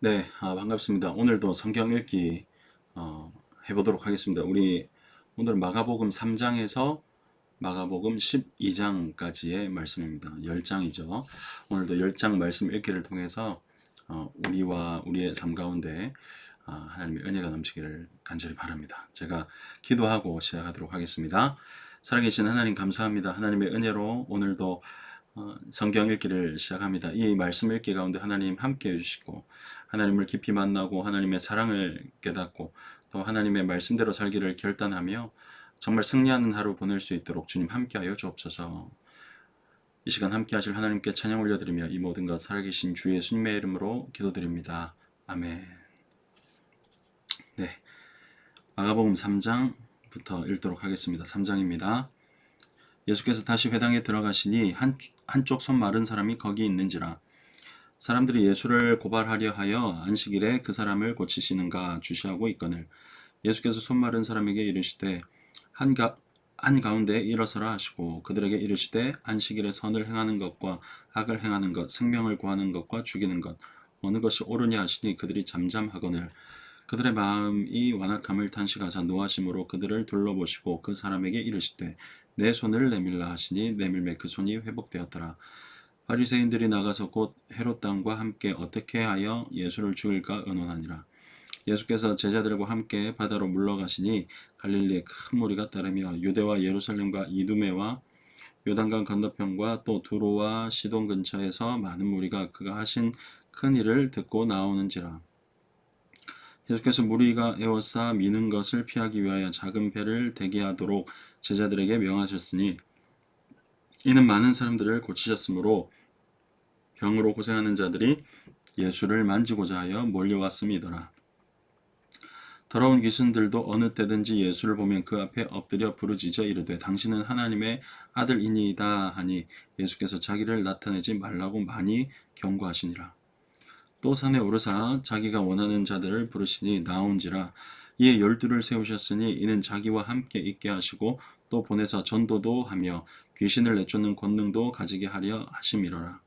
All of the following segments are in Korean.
네, 반갑습니다. 오늘도 성경 읽기 해보도록 하겠습니다. 우리 오늘 마가복음 3장에서 마가복음 12장까지의 말씀입니다. 10장이죠. 오늘도 10장 말씀 읽기를 통해서 우리와 우리의 삶 가운데 하나님의 은혜가 넘치기를 간절히 바랍니다. 제가 기도하고 시작하도록 하겠습니다. 살아계신 하나님 감사합니다. 하나님의 은혜로 오늘도 성경 읽기를 시작합니다. 이 말씀 읽기 가운데 하나님 함께 해주시고 하나님을 깊이 만나고 하나님의 사랑을 깨닫고 또 하나님의 말씀대로 살기를 결단하며 정말 승리하는 하루 보낼 수 있도록 주님 함께하여 주옵소서. 이 시간 함께 하실 하나님께 찬양 올려드리며 이 모든 것 살아계신 주 예수님의 이름으로 기도드립니다. 아멘. 네, 마가복음 3장부터 읽도록 하겠습니다. 3장입니다. 예수께서 다시 회당에 들어가시니 한쪽 손 마른 사람이 거기 있는지라. 사람들이 예수를 고발하려 하여 안식일에 그 사람을 고치시는가 주시하고 있거늘 예수께서 손 마른 사람에게 이르시되 한가운데 일어서라 하시고 그들에게 이르시되 안식일에 선을 행하는 것과 악을 행하는 것 생명을 구하는 것과 죽이는 것 어느 것이 옳으냐 하시니 그들이 잠잠하거늘 그들의 마음이 완악함을 탄식하사 노하심으로 그들을 둘러보시고 그 사람에게 이르시되 내 손을 내밀라 하시니 내밀매 그 손이 회복되었더라. 바리새인들이 나가서 곧 헤롯 왕과 함께 어떻게 하여 예수를 죽일까 의논하니라. 예수께서 제자들과 함께 바다로 물러가시니 갈릴리에 큰 무리가 따르며 유대와 예루살렘과 이두메와 요단강 건너편과 또 두로와 시돈 근처에서 많은 무리가 그가 하신 큰 일을 듣고 나오는지라. 예수께서 무리가 에워싸 미는 것을 피하기 위하여 작은 배를 대기하도록 제자들에게 명하셨으니 이는 많은 사람들을 고치셨으므로 병으로 고생하는 자들이 예수를 만지고자 하여 몰려왔음이더라. 더러운 귀신들도 어느 때든지 예수를 보면 그 앞에 엎드려 부르짖어 이르되 당신은 하나님의 아들이니이다 하니 예수께서 자기를 나타내지 말라고 많이 경고하시니라. 또 산에 오르사 자기가 원하는 자들을 부르시니 나온지라. 이에 12를 세우셨으니 이는 자기와 함께 있게 하시고 또 보내서 전도도 하며 귀신을 내쫓는 권능도 가지게 하려 하심이로라.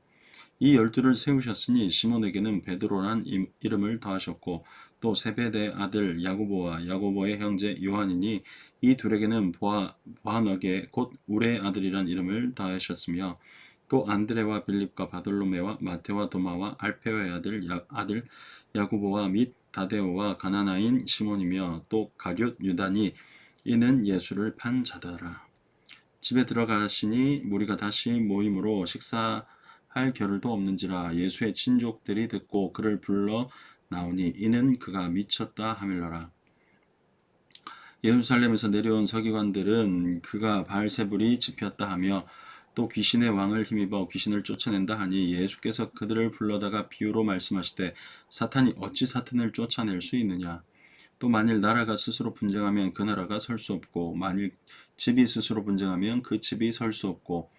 이 12를 세우셨으니 시몬에게는 베드로란 이름을 더하셨고 또 세베대의 아들 야고보와 야고보의 형제 요한이니 이 둘에게는 보아너게 곧 우레의 아들이란 이름을 더하셨으며 또 안드레와 빌립과 바돌로메와 마테와 도마와 알페오의 아들 야고보와 및 다데오와 가나나인 시몬이며 또 가룟 유다니 이는 예수를 판 자더라. 집에 들어가시니 무리가 다시 모임으로 식사할 겨를도 없는지라. 예수의 친족들이 듣고 그를 불러 나오니 이는 그가 미쳤다 하밀러라. 예루살렘에서 내려온 서기관들은 그가 바알세불이 집혔다 하며 또 귀신의 왕을 힘입어 귀신을 쫓아낸다 하니 예수께서 그들을 불러다가 비유로 말씀하시되 사탄이 어찌 사탄을 쫓아낼 수 있느냐. 또 만일 나라가 스스로 분쟁하면 그 나라가 설 수 없고 만일 집이 스스로 분쟁하면 그 집이 설 수 없고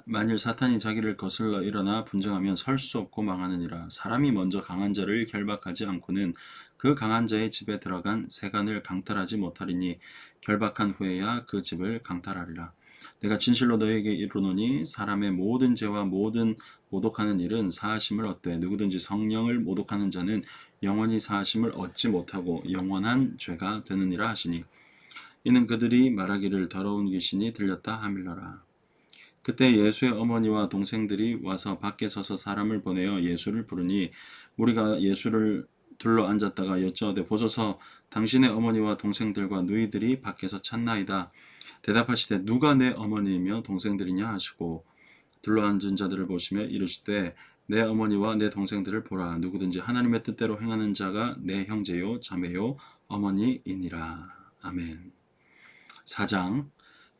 만일 사탄이 자기를 거슬러 일어나 분쟁하면 설 수 없고 망하느니라. 사람이 먼저 강한 자를 결박하지 않고는 그 강한 자의 집에 들어간 세간을 강탈하지 못하리니 결박한 후에야 그 집을 강탈하리라. 내가 진실로 너희에게 이르노니 사람의 모든 죄와 모든 모독하는 일은 사하심을 얻되 누구든지 성령을 모독하는 자는 영원히 사하심을 얻지 못하고 영원한 죄가 되느니라 하시니 이는 그들이 말하기를 더러운 귀신이 들렸다 하밀러라. 그때 예수의 어머니와 동생들이 와서 밖에 서서 사람을 보내어 예수를 부르니 우리가 예수를 둘러 앉았다가 여짜오되 보소서 당신의 어머니와 동생들과 누이들이 밖에서 찾나이다. 대답하시되 누가 내 어머니이며 동생들이냐 하시고 둘러앉은 자들을 보시며 이르시되 내 어머니와 내 동생들을 보라. 누구든지 하나님의 뜻대로 행하는 자가 내 형제요 자매요 어머니이니라. 아멘. 4장.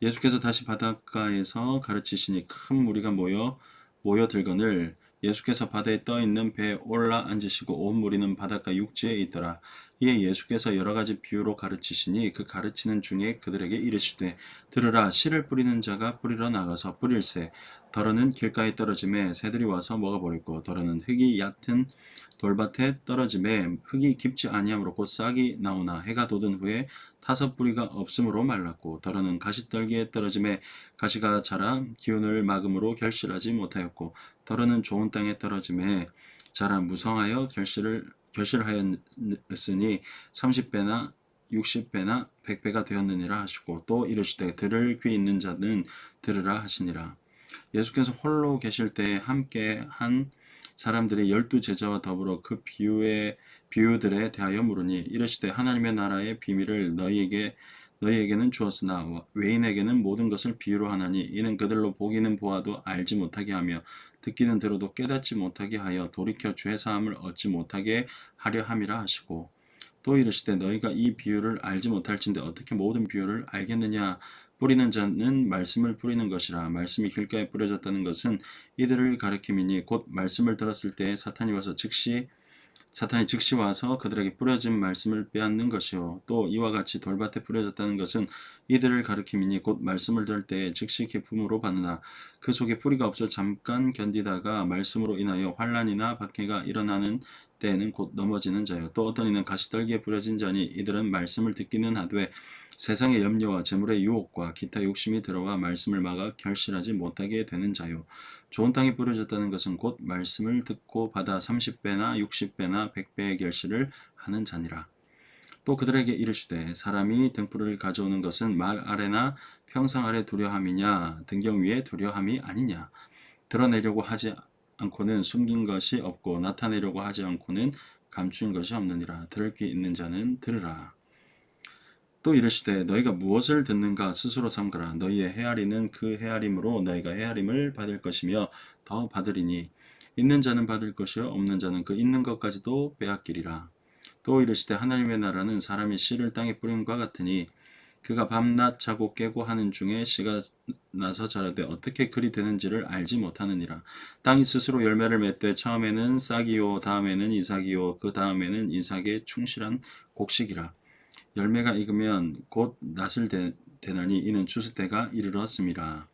예수께서 다시 바닷가에서 가르치시니 큰 무리가 모여들거늘 예수께서 바다에 떠있는 배에 올라 앉으시고 온 무리는 바닷가 육지에 있더라. 이에 예수께서 여러 가지 비유로 가르치시니 그 가르치는 중에 그들에게 이르시되 들으라. 씨를 뿌리는 자가 뿌리러 나가서 뿌릴새 더러는 길가에 떨어짐에 새들이 와서 먹어버리고 더러는 흙이 얕은 돌밭에 떨어짐에 흙이 깊지 아니하므로 곧 싹이 나오나 해가 돋은 후에 5뿌리가 없으므로 말랐고 더러는 가시떨기에 떨어짐에 가시가 자라 기운을 막음으로 결실하지 못하였고 더러는 좋은 땅에 떨어짐에 자라 무성하여 결실하였으니 30배나 60배나 100배가 되었느니라 하시고 또 이르시되 들을 귀 있는 자는 들으라 하시니라. 예수께서 홀로 계실 때에 함께 한 사람들이 12제자와 더불어 그 비유들에 대하여 물으니 이르시되 하나님의 나라의 비밀을 너희에게는 주었으나 외인에게는 모든 것을 비유로 하나니 이는 그들로 보기는 보아도 알지 못하게 하며 듣기는 들어도 깨닫지 못하게 하여 돌이켜 죄 사함을 얻지 못하게 하려 함이라 하시고 또 이르시되 너희가 이 비유를 알지 못할진대 어떻게 모든 비유를 알겠느냐. 뿌리는 자는 말씀을 뿌리는 것이라. 말씀이 길가에 뿌려졌다는 것은 이들을 가리킴이니 곧 말씀을 들었을 때에 사탄이 즉시 와서 그들에게 뿌려진 말씀을 빼앗는 것이요. 또 이와 같이 돌밭에 뿌려졌다는 것은 이들을 가리킴이니 곧 말씀을 들을 때에 즉시 기쁨으로 받으나 그 속에 뿌리가 없어 잠깐 견디다가 말씀으로 인하여 환난이나 박해가 일어나는 때에는 곧 넘어지는 자요. 또 어떤 이는 가시떨기에 뿌려진 자니 이들은 말씀을 듣기는 하되 세상의 염려와 재물의 유혹과 기타 욕심이 들어와 말씀을 막아 결실하지 못하게 되는 자요. 좋은 땅에 뿌려졌다는 것은 곧 말씀을 듣고 받아 30배나 60배나 100배의 결실을 하는 자니라. 또 그들에게 이르시되 사람이 등불을 가져오는 것은 말 아래나 평상 아래 두려함이냐 등경 위에 두려함이 아니냐. 드러내려고 하지 않고는 숨긴 것이 없고 나타내려고 하지 않고는 감추인 것이 없느니라. 들을 귀 있는 자는 들으라. 또 이르시되 너희가 무엇을 듣는가 스스로 삼가라. 너희의 헤아리는 그 헤아림으로 너희가 헤아림을 받을 것이며 더 받으리니 있는 자는 받을 것이요 없는 자는 그 있는 것까지도 빼앗기리라. 또 이르시되 하나님의 나라는 사람이 씨를 땅에 뿌림과 같으니 그가 밤낮 자고 깨고 하는 중에 씨가 나서 자라되 어떻게 그리 되는지를 알지 못하느니라. 땅이 스스로 열매를 맺되 처음에는 싹이요 다음에는 이삭이요 그 다음에는 이삭의 충실한 곡식이라. 열매가 익으면 곧 낫을 대나니 이는 추수 때가 이르렀음이라.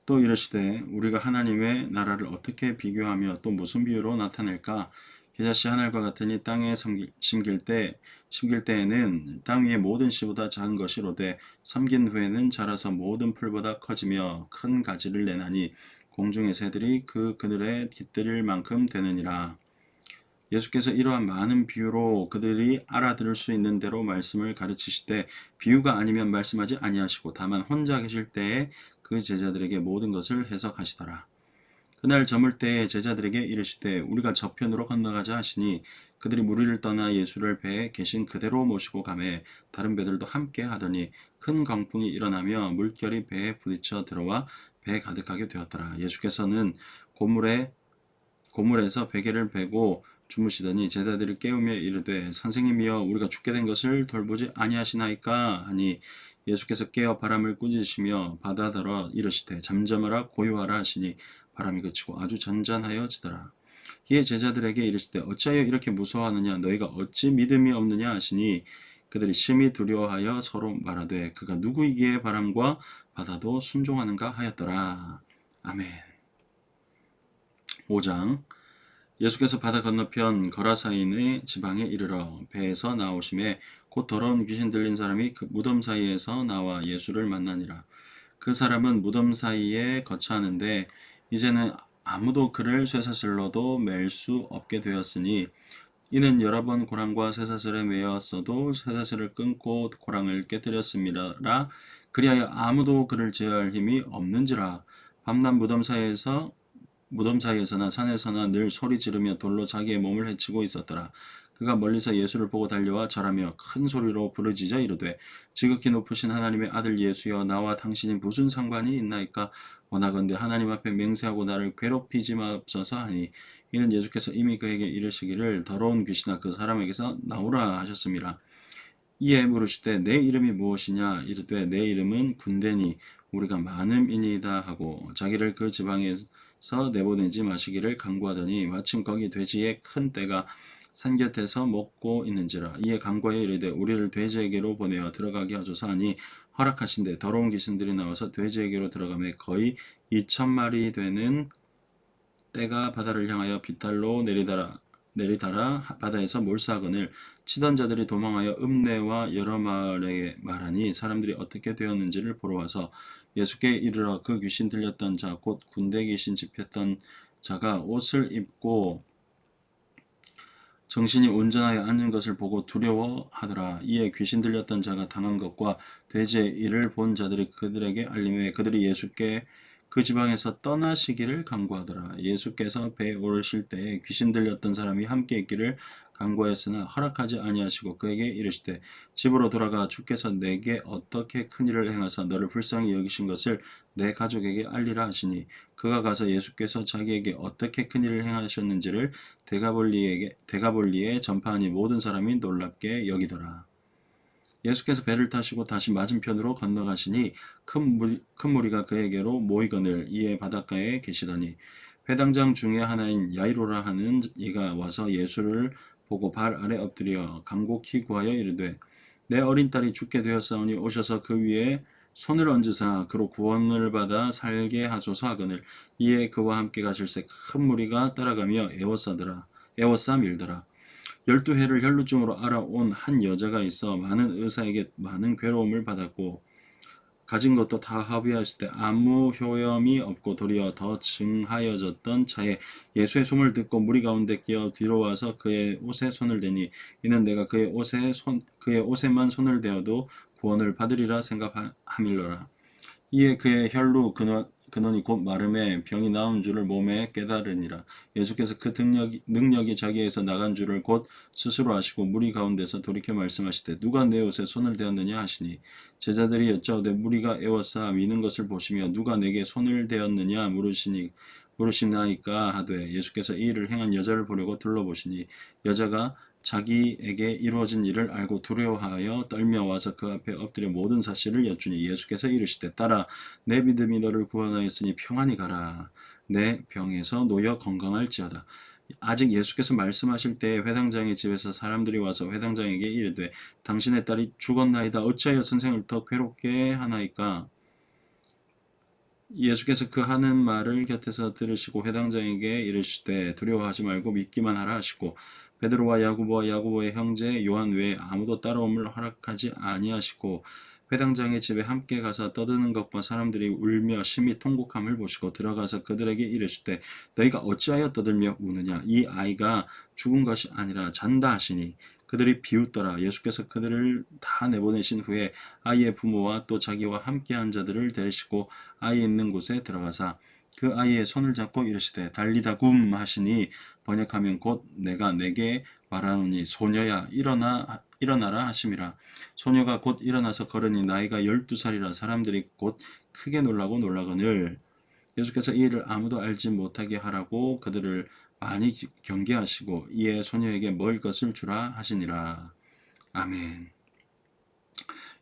또 이르시되 우리가 하나님의 나라를 어떻게 비교하며 또 무슨 비유로 나타낼까? 겨자씨 한 알과 같으니 땅에 심길 때에는 땅 위의 모든 씨보다 작은 것이로되 섬긴 후에는 자라서 모든 풀보다 커지며 큰 가지를 내나니 공중의 새들이 그 그늘에 깃들일 만큼 되느니라. 예수께서 이러한 많은 비유로 그들이 알아들을 수 있는 대로 말씀을 가르치시되 비유가 아니면 말씀하지 아니하시고 다만 혼자 계실 때에 그 제자들에게 모든 것을 해석하시더라. 그날 저물 때에 제자들에게 이르시되 우리가 저편으로 건너가자 하시니 그들이 무리를 떠나 예수를 배에 계신 그대로 모시고 가매 다른 배들도 함께 하더니 큰 광풍이 일어나며 물결이 배에 부딪혀 들어와 배 가득하게 되었더라. 예수께서는 고물에서 베개를 베고 주무시더니 제자들이 깨우며 이르되 선생님이여 우리가 죽게 된 것을 돌보지 아니하시나이까 하니 예수께서 깨어 바람을 꾸짖으시며 바다더러 이르시되 잠잠하라 고요하라 하시니 바람이 그치고 아주 잔잔하여지더라. 이에 제자들에게 이르시되 어찌하여 이렇게 무서워하느냐 너희가 어찌 믿음이 없느냐 하시니 그들이 심히 두려워하여 서로 말하되 그가 누구이기에 바람과 바다도 순종하는가 하였더라. 아멘. 5장. 예수께서 바다 건너편 거라사인의 지방에 이르러 배에서 나오심에 곧 더러운 귀신 들린 사람이 그 무덤 사이에서 나와 예수를 만나니라. 그 사람은 무덤 사이에 거처하는데 이제는 아무도 그를 쇠사슬로도 맬 수 없게 되었으니 이는 여러 번 고랑과 쇠사슬에 매였어도 쇠사슬을 끊고 고랑을 깨뜨렸음이라. 그리하여 아무도 그를 제어할 힘이 없는지라. 밤낮 무덤 사이에서나 산에서나 늘 소리 지르며 돌로 자기의 몸을 해치고 있었더라. 그가 멀리서 예수를 보고 달려와 절하며 큰 소리로 부르짖어 이르되 지극히 높으신 하나님의 아들 예수여 나와 당신이 무슨 상관이 있나이까? 원하건대 하나님 앞에 맹세하고 나를 괴롭히지 마옵소서 하니 이는 예수께서 이미 그에게 이르시기를 더러운 귀신아 그 사람에게서 나오라 하셨음이라. 이에 물으시되 내 이름이 무엇이냐? 이르되 내 이름은 군대니 우리가 많음이니이다 하고 자기를 그 지방에서 내보내지 마시기를 간구하더니 마침 거기 돼지의 큰 떼가 산 곁에서 먹고 있는지라. 이에 간구하여 이르되 우리를 돼지에게로 보내어 들어가게 하소서 하니 허락하신대 더러운 귀신들이 나와서 돼지에게로 들어가매 거의 2,000마리 되는 떼가 바다를 향하여 비탈로 내리달아 바다에서 몰사하거늘 치던 자들이 도망하여 읍내와 여러 마을에 말하니 사람들이 어떻게 되었는지를 보러 와서 예수께 이르러 그 귀신 들렸던 자 곧 군대 귀신 집혔던 자가 옷을 입고 정신이 온전하여 앉은 것을 보고 두려워하더라. 이에 귀신 들렸던 자가 당한 것과 돼지의 일을 본 자들이 그들에게 알림해 그들이 예수께 그 지방에서 떠나시기를 간구하더라. 예수께서 배에 오르실 때에 귀신 들렸던 사람이 함께 있기를 간구하였으나 허락하지 아니하시고 그에게 이르시되 집으로 돌아가 주께서 내게 어떻게 큰 일을 행하사 너를 불쌍히 여기신 것을 내 가족에게 알리라 하시니 그가 가서 예수께서 자기에게 어떻게 큰 일을 행하셨는지를 데가볼리에 전파하니 모든 사람이 놀랍게 여기더라. 예수께서 배를 타시고 다시 맞은편으로 건너가시니 큰 무리가 그에게로 모이거늘 이에 바닷가에 계시더니 회당장 중에 하나인 야이로라 하는 이가 와서 예수를 보고 발 아래 엎드려 간곡히 구하여 이르되 내 어린 딸이 죽게 되었사오니 오셔서 그 위에 손을 얹으사 그로 구원을 받아 살게 하소서 하거늘 이에 그와 함께 가실새 큰 무리가 따라가며 애워싸 밀더라. 12해를 혈루증으로 알아온 한 여자가 있어 많은 의사에게 많은 괴로움을 받았고 가진 것도 다 합의하실 때 아무 효염이 없고 도리어 더 증하여졌던 차에 예수의 숨을 듣고 무리 가운데 끼어 뒤로 와서 그의 옷에 손을 대니 이는 내가 그의 옷에만 손을 대어도 구원을 받으리라 생각함일러라. 이에 그의 혈루 근원이 곧 마름에 병이 나은 줄을 몸에 깨달으니라. 예수께서 그 능력이 자기에서 나간 줄을 곧 스스로 아시고 무리 가운데서 돌이켜 말씀하시되 누가 내 옷에 손을 대었느냐 하시니 제자들이 여짜오되 무리가 애워싸 미는 것을 보시며 누가 내게 손을 대었느냐 물으시나이까 하되 예수께서 이 일을 행한 여자를 보려고 둘러보시니 여자가 자기에게 이루어진 일을 알고 두려워하여 떨며 와서 그 앞에 엎드려 모든 사실을 여쭈니 예수께서 이르시되 딸아 내 믿음이 너를 구원하였으니 평안히 가라. 내 병에서 놓여 건강할지어다. 아직 예수께서 말씀하실 때에 회당장의 집에서 사람들이 와서 회당장에게 이르되 당신의 딸이 죽었나이다. 어찌하여 선생을 더 괴롭게 하나이까? 예수께서 그 하는 말을 곁에서 들으시고 회당장에게 이르시되 두려워하지 말고 믿기만 하라 하시고 베드로와 야고보와 야고보의 형제 요한 외에 아무도 따라옴을 허락하지 아니하시고 회당장의 집에 함께 가서 떠드는 것과 사람들이 울며 심히 통곡함을 보시고 들어가서 그들에게 이르시되 너희가 어찌하여 떠들며 우느냐 이 아이가 죽은 것이 아니라 잔다 하시니 그들이 비웃더라. 예수께서 그들을 다 내보내신 후에 아이의 부모와 또 자기와 함께한 자들을 데리시고 아이 있는 곳에 들어가사 그 아이의 손을 잡고 이르시되 달리다굼 하시니 번역하면 곧 내가 내게 말하노니 소녀야 일어나라 하심이라. 소녀가 곧 일어나서 걸으니 나이가 12살이라 사람들이 곧 크게 놀라거늘 예수께서 이 일을 아무도 알지 못하게 하라고 그들을 많이 경계하시고 이에 소녀에게 먹을 것을 주라 하시니라. 아멘.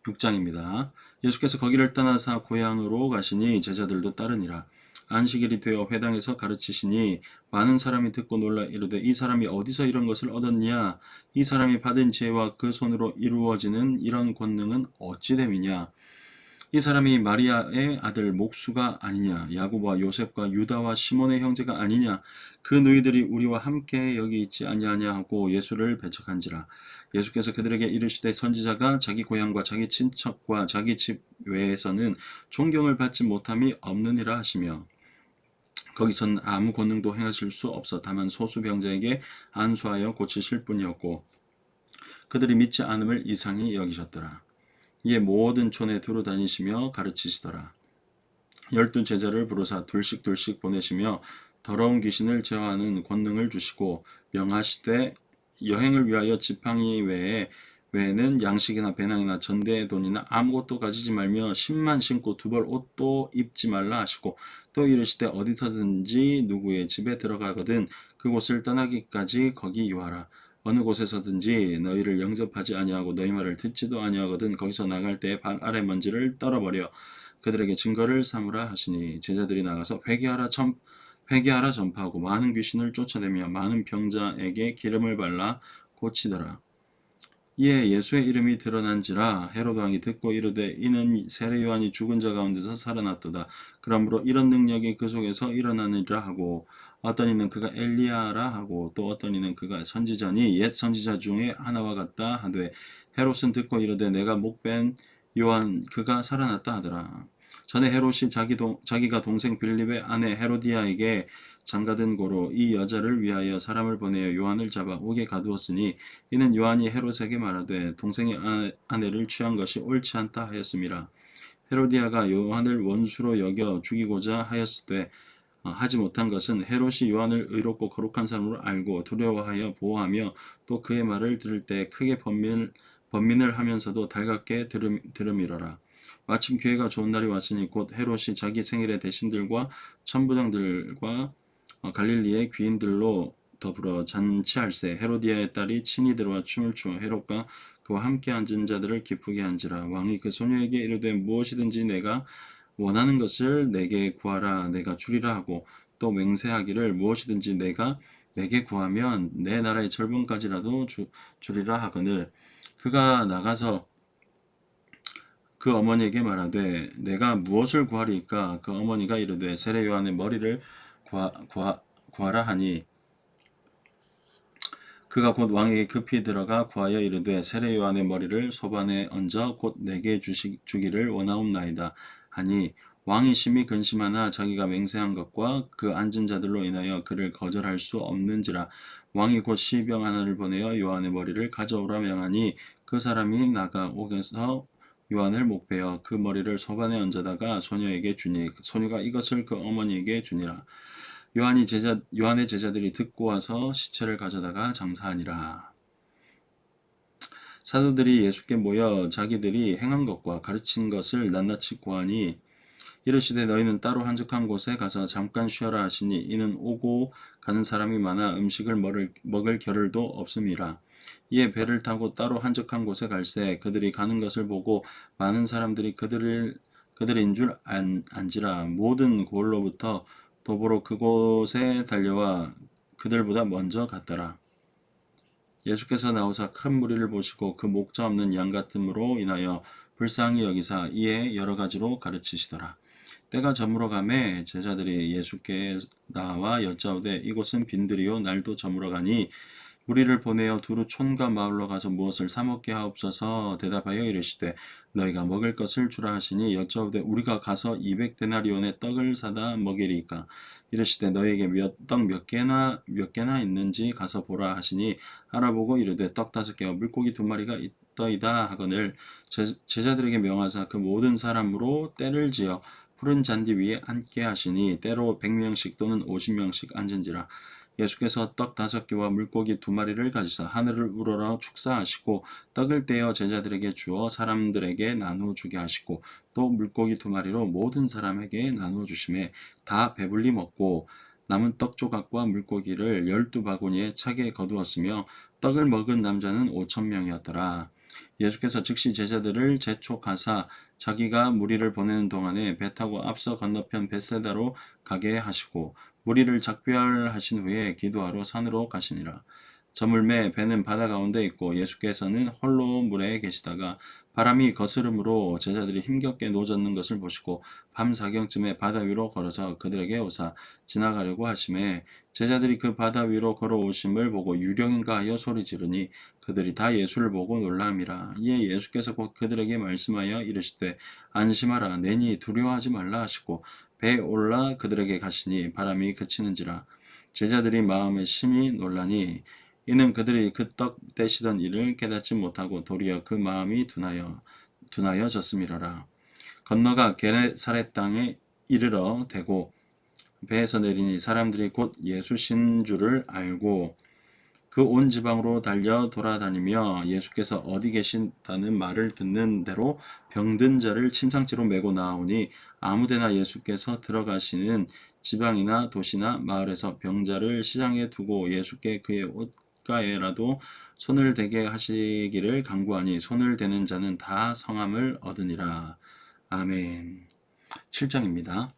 6장입니다. 예수께서 거기를 떠나사 고향으로 가시니 제자들도 따르니라. 안식일이 되어 회당에서 가르치시니 많은 사람이 듣고 놀라 이르되 이 사람이 어디서 이런 것을 얻었냐? 이 사람이 받은 지혜와 그 손으로 이루어지는 이런 권능은 어찌 됨이냐? 이 사람이 마리아의 아들 목수가 아니냐? 야고보와 요셉과 유다와 시몬의 형제가 아니냐? 그 너희들이 우리와 함께 여기 있지 아니하냐 하고 예수를 배척한지라. 예수께서 그들에게 이르시되 선지자가 자기 고향과 자기 친척과 자기 집 외에서는 존경을 받지 못함이 없느니라 하시며 거기선 아무 권능도 행하실 수 없어 다만 소수 병자에게 안수하여 고치실 뿐이었고 그들이 믿지 않음을 이상히 여기셨더라. 이에 모든 촌에 두루 다니시며 가르치시더라. 12 제자를 부르사 둘씩 보내시며 더러운 귀신을 제어하는 권능을 주시고 명하시되 여행을 위하여 지팡이 외에는 양식이나 배낭이나 전대의 돈이나 아무것도 가지지 말며 신만 신고 두 벌 옷도 입지 말라 하시고 또 이르시되 어디서든지 누구의 집에 들어가거든 그곳을 떠나기까지 거기 유하라. 어느 곳에서든지 너희를 영접하지 아니하고 너희 말을 듣지도 아니하거든 거기서 나갈 때에 발 아래 먼지를 떨어버려 그들에게 증거를 삼으라 하시니 제자들이 나가서 회개하라 전파하고 많은 귀신을 쫓아내며 많은 병자에게 기름을 발라 고치더라. 이에 예수의 이름이 드러난지라 헤롯 왕이 듣고 이르되 이는 세례 요한이 죽은 자 가운데서 살아났도다. 그러므로 이런 능력이 그 속에서 일어나느니라 하고 어떤 이는 그가 엘리야라 하고 또 어떤 이는 그가 선지자니 옛 선지자 중에 하나와 같다 하되 헤롯은 듣고 이르되 내가 목벤 요한 그가 살아났다 하더라. 전에 헤롯이 자기가 동생 빌립의 아내 헤로디아에게 장가든 고로 이 여자를 위하여 사람을 보내어 요한을 잡아 옥에 가두었으니 이는 요한이 헤롯에게 말하되 동생의 아내를 취한 것이 옳지 않다 하였음이라. 헤로디아가 요한을 원수로 여겨 죽이고자 하였을 때 하지 못한 것은 헤롯이 요한을 의롭고 거룩한 사람으로 알고 두려워하여 보호하며 또 그의 말을 들을 때 크게 번민을 하면서도 달갑게 들음이러라. 마침 기회가 좋은 날이 왔으니 곧 헤롯이 자기 생일에 대신들과 천부장들과 갈릴리의 귀인들로 더불어 잔치할세. 헤로디아의 딸이 친히 들어와 춤을 추어 헤롯과 그와 함께 앉은 자들을 기쁘게 한지라. 왕이 그 소녀에게 이르되 무엇이든지 내가 원하는 것을 내게 구하라 내가 주리라 하고 또 맹세하기를 무엇이든지 내가 내게 구하면 내 나라의 절반까지라도 주리라 하거늘. 그가 나가서 그 어머니에게 말하되 내가 무엇을 구하리이까? 그 어머니가 이르되 세례 요한의 머리를 구하라 하니 그가 곧 왕에게 급히 들어가 구하여 이르되 세례 요한의 머리를 소반에 얹어 곧 내게 주기를 원하옵나이다 하니 왕이 심히 근심하나 자기가 맹세한 것과 그 앉은 자들로 인하여 그를 거절할 수 없는지라. 왕이 곧 시병 하나를 보내어 요한의 머리를 가져오라 명하니 그 사람이 나가 옥에서 요한을 목베어 그 머리를 소반에 얹어다가 소녀에게 주니 소녀가 이것을 그 어머니에게 주니라. 요한의 제자들이 듣고 와서 시체를 가져다가 장사하니라. 사도들이 예수께 모여 자기들이 행한 것과 가르친 것을 낱낱이 고하니 이르시되 너희는 따로 한적한 곳에 가서 잠깐 쉬어라 하시니 이는 오고 가는 사람이 많아 음식을 먹을 겨를도 없음이라. 이에 배를 타고 따로 한적한 곳에 갈새 그들이 가는 것을 보고 많은 사람들이 그들인 줄 안지라. 모든 고을로부터 도보로 그곳에 달려와 그들보다 먼저 갔더라. 예수께서 나오사 큰 무리를 보시고 그 목자 없는 양 같음으로 인하여 불쌍히 여기사 이에 여러 가지로 가르치시더라. 때가 저물어 가매 제자들이 예수께 나와 여짜오되 이곳은 빈들이요 날도 저물어 가니 우리를 보내어 두루 촌과 마을로 가서 무엇을 사 먹게 하옵소서. 대답하여 이르시되 너희가 먹을 것을 주라 하시니 여짜오되 우리가 가서 200데나리온의 떡을 사다 먹이리이까. 이르시되 너희에게 떡 몇 개나 있는지 가서 보라 하시니 알아보고 이르되 떡 5개와 물고기 2마리가 있더이다 하거늘. 제자들에게 명하사 그 모든 사람으로 때를 지어 푸른 잔디 위에 앉게 하시니 때로 100명씩 또는 50명씩 앉은지라. 예수께서 떡 5개와 물고기 2마리를 가지사 하늘을 우러러 축사하시고 떡을 떼어 제자들에게 주어 사람들에게 나누어 주게 하시고 또 물고기 2마리로 모든 사람에게 나누어 주심에 다 배불리 먹고 남은 떡 조각과 물고기를 12바구니에 차게 거두었으며 떡을 먹은 남자는 5,000명이었더라. 예수께서 즉시 제자들을 재촉하사 자기가 무리를 보내는 동안에 배 타고 앞서 건너편 벳세다로 가게 하시고 무리를 작별하신 후에 기도하러 산으로 가시니라. 저물매 배는 바다 가운데 있고 예수께서는 홀로 물에 계시다가 바람이 거스름으로 제자들이 힘겹게 노젓는 것을 보시고 밤 사경쯤에 바다 위로 걸어서 그들에게 오사 지나가려고 하심에 제자들이 그 바다 위로 걸어오심을 보고 유령인가 하여 소리 지르니 그들이 다 예수를 보고 놀람이라. 이에 예수께서 곧 그들에게 말씀하여 이르시되 안심하라 내니 두려워하지 말라 하시고 배에 올라 그들에게 가시니 바람이 그치는지라. 제자들이 마음에 심히 놀라니 이는 그들이 그 떡 떼시던 일을 깨닫지 못하고 도리어 그 마음이 둔하여졌음이로라. 건너가 게네사렛 땅에 이르러 대고 배에서 내리니 사람들이 곧 예수신 줄을 알고 그 온 지방으로 달려 돌아다니며 예수께서 어디 계신다는 말을 듣는 대로 병든 자를 침상지로 메고 나오니 아무데나 예수께서 들어가시는 지방이나 도시나 마을에서 병자를 시장에 두고 예수께 그의 옷가에라도 손을 대게 하시기를 간구하니 손을 대는 자는 다 성함을 얻으니라. 아멘. 7장입니다.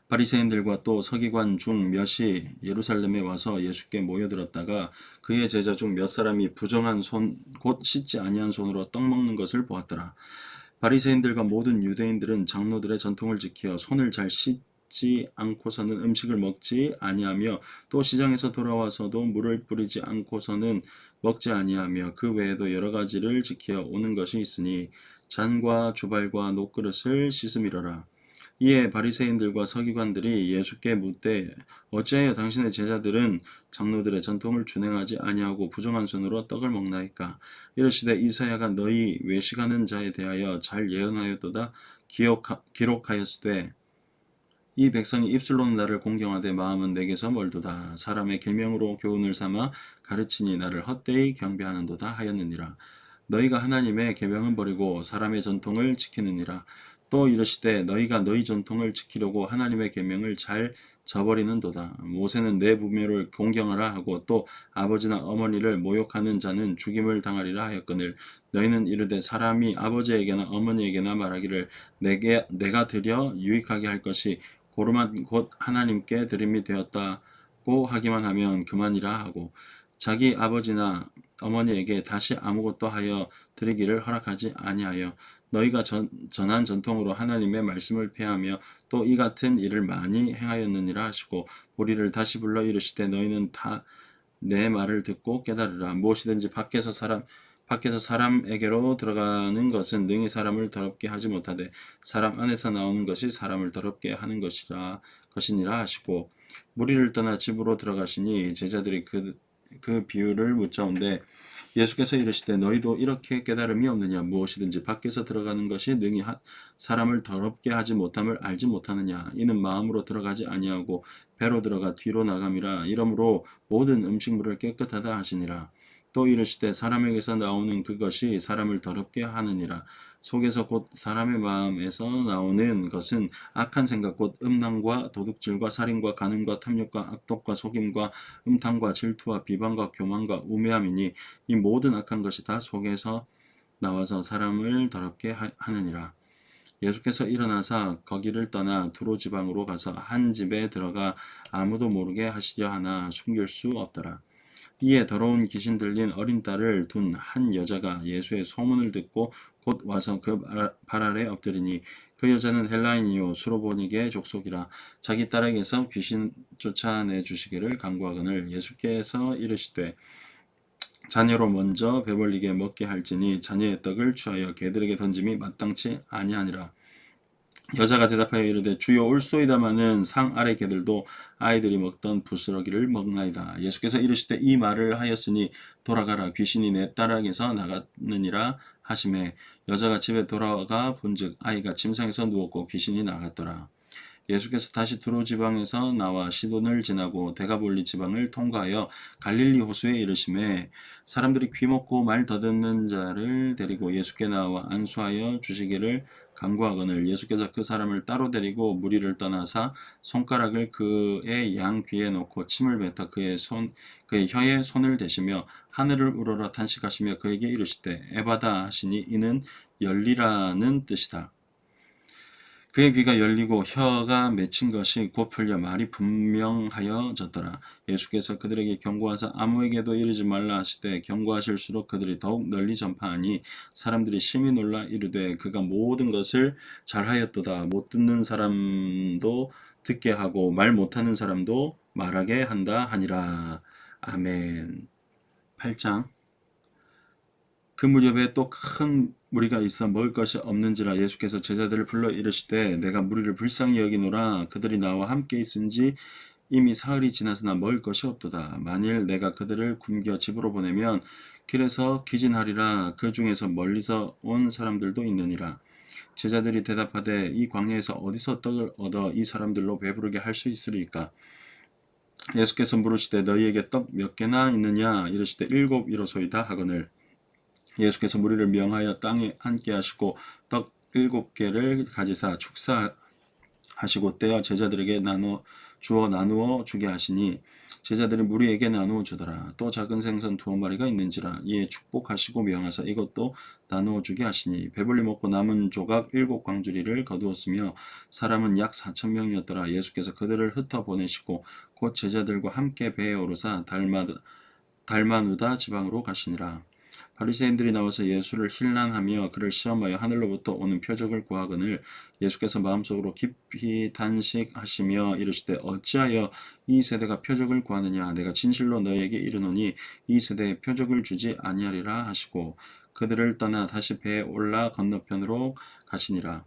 바리새인들과 또 서기관 중 몇이 예루살렘에 와서 예수께 모여들었다가 그의 제자 중 몇 사람이 부정한 손 곧 씻지 아니한 손으로 떡 먹는 것을 보았더라. 바리새인들과 모든 유대인들은 장로들의 전통을 지켜 손을 잘 씻지 않고서는 음식을 먹지 아니하며 또 시장에서 돌아와서도 물을 뿌리지 않고서는 먹지 아니하며 그 외에도 여러 가지를 지켜 오는 것이 있으니 잔과 주발과 녹그릇을 씻음이로라. 이에 바리새인들과 서기관들이 예수께 묻되 어찌하여 당신의 제자들은 장로들의 전통을 준행하지 아니하고 부정한 손으로 떡을 먹나이까? 이르시되 이사야가 너희 외식하는 자에 대하여 잘 예언하였도다. 기록하였으되 이 백성이 입술로는 나를 공경하되 마음은 내게서 멀도다. 사람의 계명으로 교훈을 삼아 가르치니 나를 헛되이 경배하는도다 하였느니라. 너희가 하나님의 계명은 버리고 사람의 전통을 지키느니라. 또 이르시되 너희가 너희 전통을 지키려고 하나님의 계명을 잘 저버리는도다. 모세는 내 부모를 공경하라 하고 또 아버지나 어머니를 모욕하는 자는 죽임을 당하리라 하였거늘 너희는 이르되 사람이 아버지에게나 어머니에게나 말하기를 내가 드려 유익하게 할 것이 고르만 곧 하나님께 드림이 되었다고 하기만 하면 그만이라 하고 자기 아버지나 어머니에게 다시 아무것도 하여 드리기를 허락하지 아니하여 너희가 전한 전통으로 하나님의 말씀을 폐하며 또 이 같은 일을 많이 행하였느니라 하시고 우리를 다시 불러 이르시되 너희는 다 내 말을 듣고 깨달으라. 무엇이든지 밖에서 사람에게로 들어가는 것은 능히 사람을 더럽게 하지 못하되 사람 안에서 나오는 것이 사람을 더럽게 하는 것이니라 하시고 무리를 떠나 집으로 들어가시니 제자들이 그 비유를 묻자온데 예수께서 이르시되 너희도 이렇게 깨달음이 없느냐? 무엇이든지 밖에서 들어가는 것이 능히 사람을 더럽게 하지 못함을 알지 못하느냐? 이는 마음으로 들어가지 아니하고 배로 들어가 뒤로 나감이라. 이러므로 모든 음식물을 깨끗하다 하시니라. 또 이르시되 사람에게서 나오는 그것이 사람을 더럽게 하느니라. 속에서 곧 사람의 마음에서 나오는 것은 악한 생각 곧 음란과 도둑질과 살인과 간음과 탐욕과 악독과 속임과 음탕과 질투와 비방과 교만과 우매함이니 이 모든 악한 것이 다 속에서 나와서 사람을 더럽게 하느니라. 예수께서 일어나사 거기를 떠나 두로 지방으로 가서 한 집에 들어가 아무도 모르게 하시려 하나 숨길 수 없더라. 이에 더러운 귀신 들린 어린 딸을 둔 한 여자가 예수의 소문을 듣고 곧 와서 그 발 아래 엎드리니 그 여자는 헬라인이요 수로보니게 족속이라. 자기 딸에게서 귀신 쫓아내 주시기를 간구하거늘 예수께서 이르시되 자녀로 먼저 배불리게 먹게 할지니 자녀의 떡을 취하여 개들에게 던짐이 마땅치 아니하니라. 여자가 대답하여 이르되 주여 올소이다마는 상 아래 개들도 아이들이 먹던 부스러기를 먹나이다. 예수께서 이르시되 이 말을 하였으니 돌아가라 귀신이 내 딸에게서 나갔느니라 하시매 여자가 집에 돌아가 본즉 아이가 침상에서 누웠고 귀신이 나갔더라. 예수께서 다시 두로 지방에서 나와 시돈을 지나고 데가볼리 지방을 통과하여 갈릴리 호수에 이르심에 사람들이 귀먹고 말 더듬는 자를 데리고 예수께 나와 안수하여 주시기를 간구하거늘 예수께서 그 사람을 따로 데리고 무리를 떠나사 손가락을 그의 양 귀에 놓고 침을 뱉어 그의 혀에 손을 대시며 하늘을 우러러 탄식하시며 그에게 이르시되 에바다 하시니 이는 열리라는 뜻이다. 그의 귀가 열리고 혀가 맺힌 것이 곧 풀려 말이 분명하여졌더라. 예수께서 그들에게 경고하사 아무에게도 이르지 말라 하시되 경고하실수록 그들이 더욱 널리 전파하니 사람들이 심히 놀라 이르되 그가 모든 것을 잘하였도다. 못 듣는 사람도 듣게 하고 말 못하는 사람도 말하게 한다 하니라. 아멘. 8장. 그 무렵에 또 큰 무리가 있어 먹을 것이 없는지라 예수께서 제자들을 불러 이르시되 내가 무리를 불쌍히 여기노라. 그들이 나와 함께 있은지 이미 사흘이 지났으나 먹을 것이 없도다. 만일 내가 그들을 굶겨 집으로 보내면 길에서 기진하리라. 그 중에서 멀리서 온 사람들도 있느니라. 제자들이 대답하되 이 광야에서 어디서 떡을 얻어 이 사람들로 배부르게 할 수 있으리까? 예수께서 물으시되 너희에게 떡 몇 개나 있느냐? 이르시되 7이로소이다 하거늘 예수께서 무리를 명하여 땅에 앉게 하시고 떡 7개를 가지사 축사하시고 떼어 제자들에게 주어 나누어 주게 하시니 제자들이 무리에게 나누어 주더라. 또 작은 생선 2마리가 있는지라. 이에 축복하시고 명하사 이것도 나누어 주게 하시니 배불리 먹고 남은 조각 7광주리를 거두었으며 사람은 약 4,000명이었더라. 예수께서 그들을 흩어 보내시고 곧 제자들과 함께 배에 오르사 달마누다 지방으로 가시니라. 바리새인들이 나와서 예수를 힐난하며 그를 시험하여 하늘로부터 오는 표적을 구하거늘 예수께서 마음속으로 깊이 단식하시며 이르시되 어찌하여 이 세대가 표적을 구하느냐 내가 진실로 너희에게 이르노니 이 세대에 표적을 주지 아니하리라 하시고 그들을 떠나 다시 배에 올라 건너편으로 가시니라.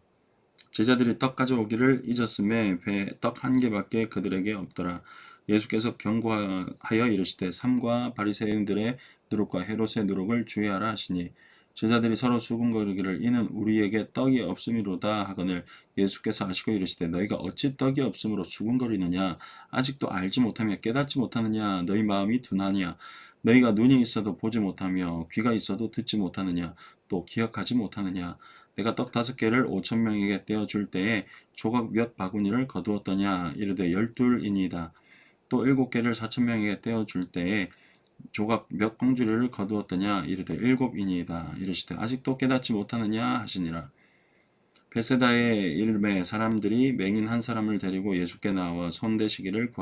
제자들이 떡 가져오기를 잊었음에 배 떡 한 개밖에 그들에게 없더라. 예수께서 경고하여 이르시되 삼과 바리새인들의 누룩과 헤롯의 누룩을 주의하라 하시니 제자들이 서로 수군거리기를 이는 우리에게 떡이 없음이로다 하거늘 예수께서 아시고 이르시되 너희가 어찌 떡이 없음으로 수군거리느냐 아직도 알지 못하며 깨닫지 못하느냐 너희 마음이 둔하냐 너희가 눈이 있어도 보지 못하며 귀가 있어도 듣지 못하느냐 또 기억하지 못하느냐 내가 떡 5개를 5,000명에게 떼어줄 때에 조각 몇 바구니를 거두었더냐 이르되 12이니이다 또 7개를 4,000명에게 떼어줄 때에 조각 몇 광주리를 거두었더냐 이르되 7이니이다 이르시되 아직도 깨닫지 못하느냐 하시니라. 베세다의 이름에 사람들이 맹인 한 사람을 데리고 예수께 나와 손대시기를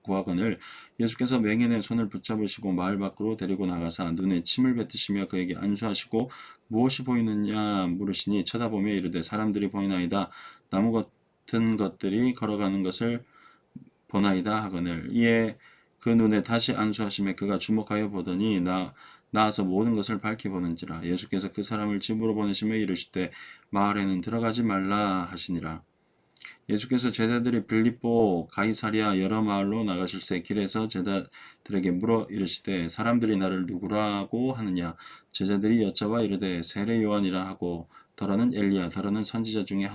구하거늘 예수께서 맹인의 손을 붙잡으시고 마을 밖으로 데리고 나가사 눈에 침을 뱉으시며 그에게 안수하시고 무엇이 보이느냐 물으시니 쳐다보며 이르되 사람들이 보이나이다 나무 같은 것들이 걸어가는 것을 보나이다 하거늘 이에 그 눈에 다시 안수하심에 그가 주목하여 보더니 나와서 모든 것을 밝히 보는지라 예수께서 그 사람을 집으로 보내시며 이르시되 마을에는 들어가지 말라 하시니라. 예수께서 제자들이 빌립보 가이사랴 여러 마을로 나가실새 길에서 제자들에게 물어 이르시되 사람들이 나를 누구라고 하느냐 제자들이 여쭤봐 이르되 세례 요한이라 하고 더러는 엘리야 더러는 선지자 중에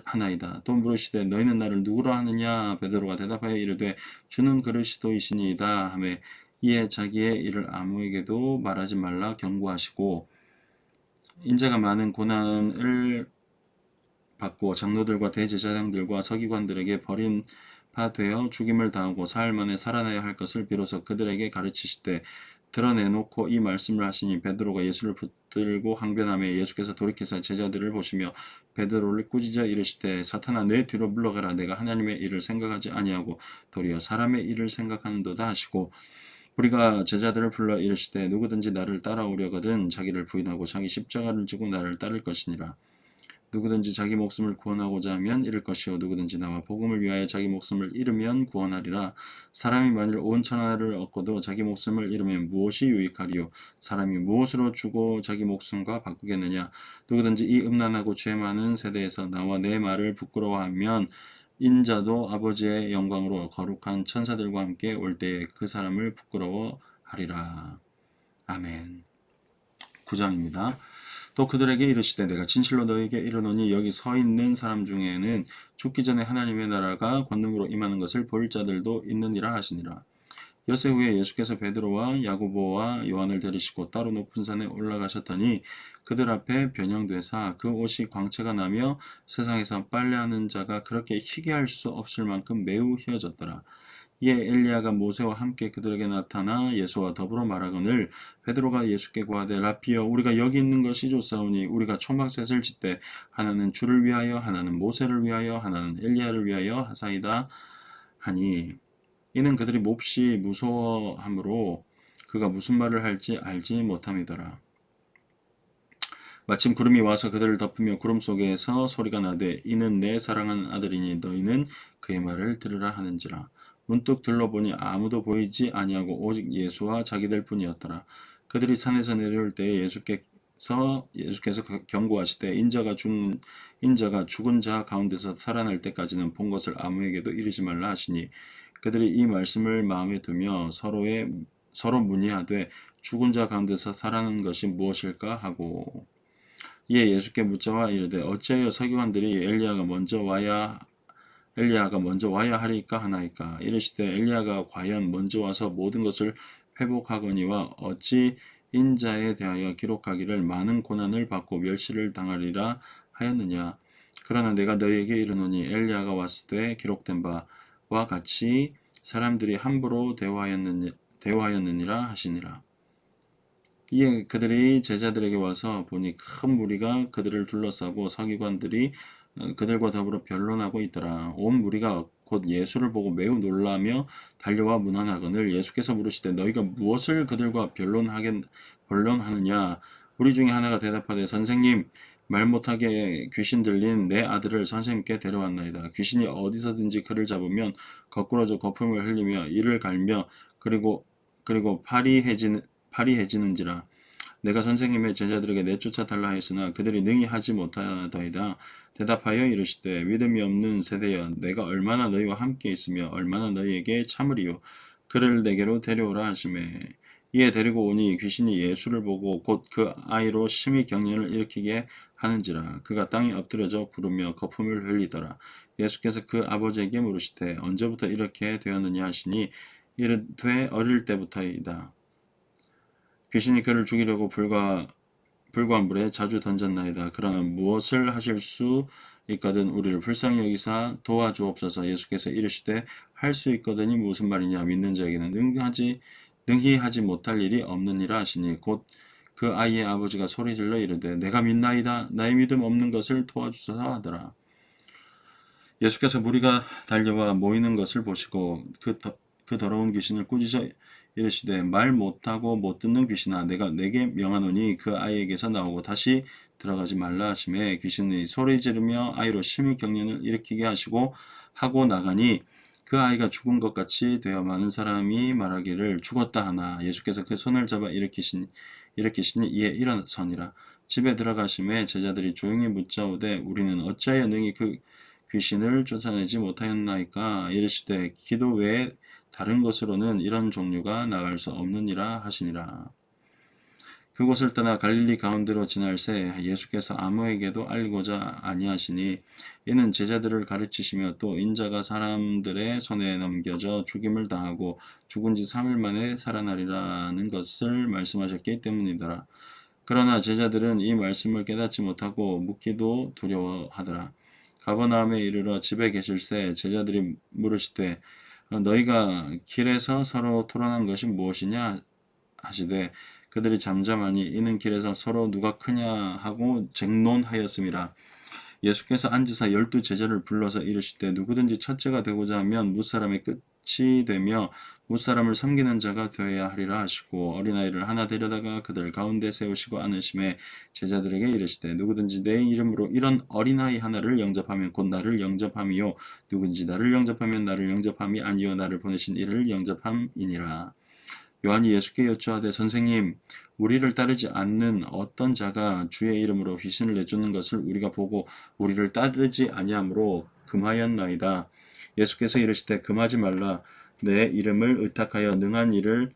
하나이다. 또 물으시되 너희는 나를 누구라 하느냐 베드로가 대답하여 이르되 주는 그리스도이시니이다 하매 이에 자기의 일을 아무에게도 말하지 말라 경고하시고 인자가 많은 고난을 받고 장로들과 대제사장들과 서기관들에게 버림받되어 죽임을 당하고 사흘 만에 살아나야 할 것을 비로소 그들에게 가르치시되 드러내놓고 이 말씀을 하시니 베드로가 예수를 붙들고 항변하며 예수께서 돌이켜서 제자들을 보시며 베드로를 꾸짖어 이르시되 사탄아 내 뒤로 물러가라 내가 하나님의 일을 생각하지 아니하고 도리어 사람의 일을 생각하는도다 하시고 우리가 제자들을 불러 이르시되 누구든지 나를 따라오려거든 자기를 부인하고 자기 십자가를 지고 나를 따를 것이니라. 누구든지 자기 목숨을 구원하고자 하면 잃을 것이요 누구든지 나와 복음을 위하여 자기 목숨을 잃으면 구원하리라. 사람이 만일 온 천하를 얻고도 자기 목숨을 잃으면 무엇이 유익하리요 사람이 무엇으로 주고 자기 목숨과 바꾸겠느냐. 누구든지 이 음란하고 죄 많은 세대에서 나와 내 말을 부끄러워하면 인자도 아버지의 영광으로 거룩한 천사들과 함께 올 때에 그 사람을 부끄러워하리라. 아멘. 9장입니다. 또 그들에게 이르시되 내가 진실로 너희에게 이르노니 여기 서 있는 사람 중에는 죽기 전에 하나님의 나라가 권능으로 임하는 것을 볼 자들도 있느니라 하시니라. 엿새 후에 예수께서 베드로와 야고보와 요한을 데리시고 따로 높은 산에 올라가셨더니 그들 앞에 변형되사 그 옷이 광채가 나며 세상에서 빨래하는 자가 그렇게 희게 할 수 없을 만큼 매우 희어졌더라. 이에 엘리야가 모세와 함께 그들에게 나타나 예수와 더불어 말하거늘 베드로가 예수께 구하되 라피여 우리가 여기 있는 것이 좋사오니 우리가 초막셋을 짓되 하나는 주를 위하여 하나는 모세를 위하여 하나는 엘리야를 위하여 하사이다 하니 이는 그들이 몹시 무서워하므로 그가 무슨 말을 할지 알지 못함이더라. 마침 구름이 와서 그들을 덮으며 구름 속에서 소리가 나되 이는 내 사랑하는 아들이니 너희는 그의 말을 들으라 하는지라. 문득 둘러보니 아무도 보이지 아니하고 오직 예수와 자기들 뿐이었더라. 그들이 산에서 내려올 때에 예수께서 경고하시되 인자가 죽은 자 가운데서 살아날 때까지는 본 것을 아무에게도 이르지 말라 하시니 그들이 이 말씀을 마음에 두며 서로 문의하되 죽은 자 가운데서 살아나는 것이 무엇일까 하고 이에 예수께 묻자와 이르되 어찌하여 서기관들이 엘리야가 먼저 와야 하리까 하나이까 이르시되 엘리야가 과연 먼저 와서 모든 것을 회복하거니와 어찌 인자에 대하여 기록하기를 많은 고난을 받고 멸시를 당하리라 하였느냐. 그러나 내가 너희에게 이르노니 엘리야가 왔을 때 기록된 바와 같이 사람들이 함부로 대화하였느니라 하시니라. 이에 그들이 제자들에게 와서 보니 큰 무리가 그들을 둘러싸고 서기관들이 그들과 더불어 변론하고 있더라. 온 무리가 곧 예수를 보고 매우 놀라며 달려와 문안하거늘 예수께서 물으시되 너희가 무엇을 그들과 변론하느냐. 우리 중에 하나가 대답하되 선생님 말 못하게 귀신 들린 내 아들을 선생님께 데려왔나이다. 귀신이 어디서든지 그를 잡으면 거꾸로져 거품을 흘리며 이를 갈며 그리고 파리해지는지라. 내가 선생님의 제자들에게 내쫓아 달라 하였으나 그들이 능히 하지 못하더이다. 대답하여 이르시되 믿음이 없는 세대여 내가 얼마나 너희와 함께 있으며 얼마나 너희에게 참으리요. 그를 내게로 데려오라 하시매 이에 데리고 오니 귀신이 예수를 보고 곧 그 아이로 심히 경련을 일으키게 하는지라 그가 땅에 엎드려져 구르며 거품을 흘리더라. 예수께서 그 아버지에게 물으시되 언제부터 이렇게 되었느냐 하시니 이르되 어릴 때부터이다. 귀신이 그를 죽이려고 불과 물에 자주 던졌나이다. 그러나 무엇을 하실 수 있거든 우리를 불쌍히 여기사 도와주옵소서. 예수께서 이르시되 할 수 있거든이 무슨 말이냐 믿는 자에게는 능히 하지 못할 일이 없느니라 하시니 곧 그 아이의 아버지가 소리질러 이르되 내가 믿나이다 나의 믿음 없는 것을 도와주소서 하더라. 예수께서 무리가 달려와 모이는 것을 보시고 그 더러운 귀신을 꾸짖어 이르시되 말 못하고 못 듣는 귀신아 내가 내게 명하노니 그 아이에게서 나오고 다시 들어가지 말라 하시매 귀신이 소리 지르며 아이로 심히 경련을 일으키게 하고 나가니 그 아이가 죽은 것 같이 되어 많은 사람이 말하기를 죽었다 하나 예수께서 그 손을 잡아 일으키시니 이에 일어서니라. 집에 들어가심에 제자들이 조용히 묻자오되 우리는 어찌하여 능히 그 귀신을 쫓아내지 못하였나이까 이르시되 기도 외에 다른 곳으로는 이런 종류가 나갈 수 없느니라 하시니라. 그곳을 떠나 갈릴리 가운데로 지날새 예수께서 아무에게도 알리고자 아니하시니 이는 제자들을 가르치시며 또 인자가 사람들의 손에 넘겨져 죽임을 당하고 죽은 지 3일 만에 살아나리라는 것을 말씀하셨기 때문이더라. 그러나 제자들은 이 말씀을 깨닫지 못하고 묻기도 두려워하더라. 가버나움에 이르러 집에 계실새 제자들이 물으시되 너희가 길에서 서로 토론한 것이 무엇이냐 하시되 그들이 잠잠하니 이는 길에서 서로 누가 크냐 하고 쟁론하였음이라. 예수께서 앉으사 12 제자를 불러서 이르시되 누구든지 첫째가 되고자 하면 무사람의 끝이 되며 무사람을 섬기는 자가 되어야 하리라 하시고 어린아이를 하나 데려다가 그들 가운데 세우시고 안으심에 제자들에게 이르시되 누구든지 내 이름으로 이런 어린아이 하나를 영접하면 곧 나를 영접함이요 누구든지 나를 영접하면 나를 영접함이 아니요 나를 보내신 이를 영접함이니라. 요한이 예수께 여쭈하되 선생님 우리를 따르지 않는 어떤 자가 주의 이름으로 귀신을 내쫓는 것을 우리가 보고 우리를 따르지 아니하므로 금하였나이다. 예수께서 이르시되 금하지 말라. 내 이름을 의탁하여 능한 일을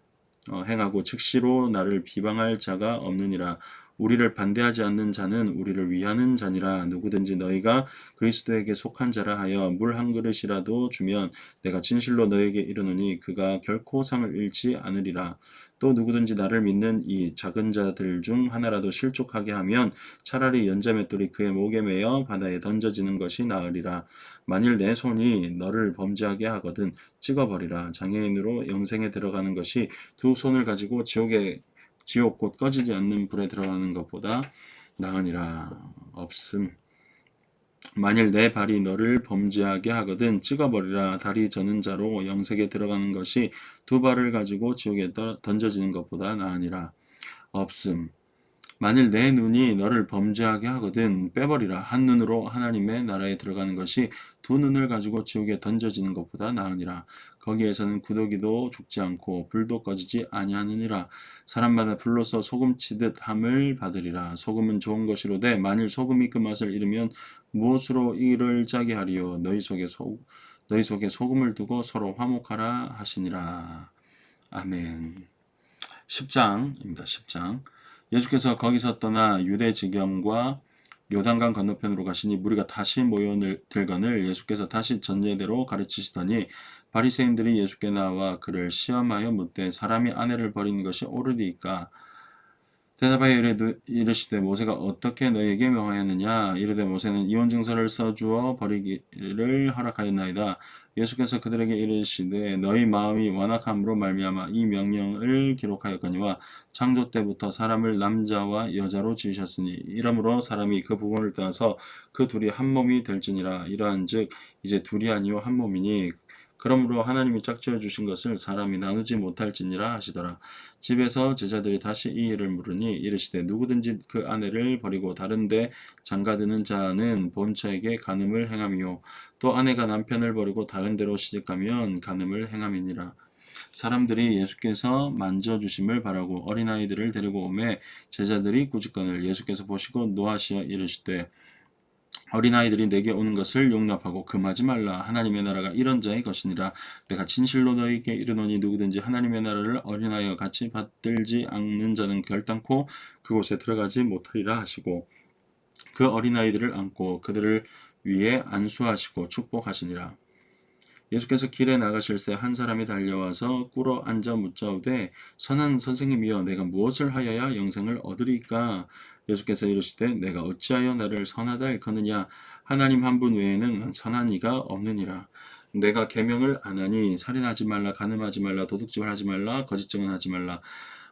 행하고 즉시로 나를 비방할 자가 없느니라. 우리를 반대하지 않는 자는 우리를 위하는 자니라. 누구든지 너희가 그리스도에게 속한 자라 하여 물 한 그릇이라도 주면 내가 진실로 너에게 이르노니 그가 결코 상을 잃지 않으리라. 또 누구든지 나를 믿는 이 작은 자들 중 하나라도 실족하게 하면 차라리 연자맷돌이 그의 목에 매어 바다에 던져지는 것이 나으리라. 만일 내 손이 너를 범죄하게 하거든 찍어버리라. 장애인으로 영생에 들어가는 것이 두 손을 가지고 지옥 곧 꺼지지 않는 불에 들어가는 것보다 나으니라. 없음. 만일 내 발이 너를 범죄하게 하거든 찍어버리라. 다리 저는 자로 영생에 들어가는 것이 두 발을 가지고 지옥에 던져지는 것보다 나으니라. 없음. 만일 내 눈이 너를 범죄하게 하거든 빼버리라. 한 눈으로 하나님의 나라에 들어가는 것이 두 눈을 가지고 지옥에 던져지는 것보다 나으니라. 거기에서는 구더기도 죽지 않고 불도 꺼지지 아니하느니라. 사람마다 불로써 소금치듯 함을 받으리라. 소금은 좋은 것이로되 만일 소금이 그 맛을 잃으면 무엇으로 이를 짜게 하리요. 너희 속에 소금을 두고 서로 화목하라 하시니라. 아멘. 10장입니다. 10장. 예수께서 거기서 떠나 유대 지경과 요단강 건너편으로 가시니 무리가 다시 모여들거늘 예수께서 다시 전례대로 가르치시더니 바리새인들이 예수께 나와 그를 시험하여 묻되 사람이 아내를 버리는 것이 옳으리까? 대답하여 이르시되 모세가 어떻게 너희에게 명하였느냐? 이르되 모세는 이혼 증서를 써주어 버리기를 허락하였나이다. 예수께서 그들에게 이르시되 너희 마음이 완악함으로 말미암아 이 명령을 기록하였거니와 창조 때부터 사람을 남자와 여자로 지으셨으니 이러므로 사람이 그 부모를 떠나서 그 둘이 한 몸이 될지니라. 이러한즉 이제 둘이 아니요 한 몸이니 그러므로 하나님이 짝지어 주신 것을 사람이 나누지 못할지니라 하시더라. 집에서 제자들이 다시 이 일을 물으니 이르시되 누구든지 그 아내를 버리고 다른데 장가드는 자는 본처에게 간음을 행함이요 또 아내가 남편을 버리고 다른 데로 시집가면 간음을 행함이니라. 사람들이 예수께서 만져주심을 바라고 어린아이들을 데리고 오매 제자들이 꾸짖거늘 예수께서 보시고 노하시어 이르시되 어린아이들이 내게 오는 것을 용납하고 금하지 말라. 하나님의 나라가 이런 자의 것이니라. 내가 진실로 너희에게 이르노니 누구든지 하나님의 나라를 어린아이와 같이 받들지 않는 자는 결단코 그곳에 들어가지 못하리라 하시고 그 어린아이들을 안고 그들을 위해 안수하시고 축복하시니라. 예수께서 길에 나가실새 한 사람이 달려와서 꿇어 앉아 묻자오되 선한 선생님이여 내가 무엇을 하여야 영생을 얻으리까? 예수께서 이르시되 내가 어찌하여 나를 선하다 일컫느냐? 하나님 한 분 외에는 선한 이가 없느니라. 내가 계명을 안 하니 살인하지 말라, 간음하지 말라, 도둑질을 하지 말라, 거짓 증언하지 말라,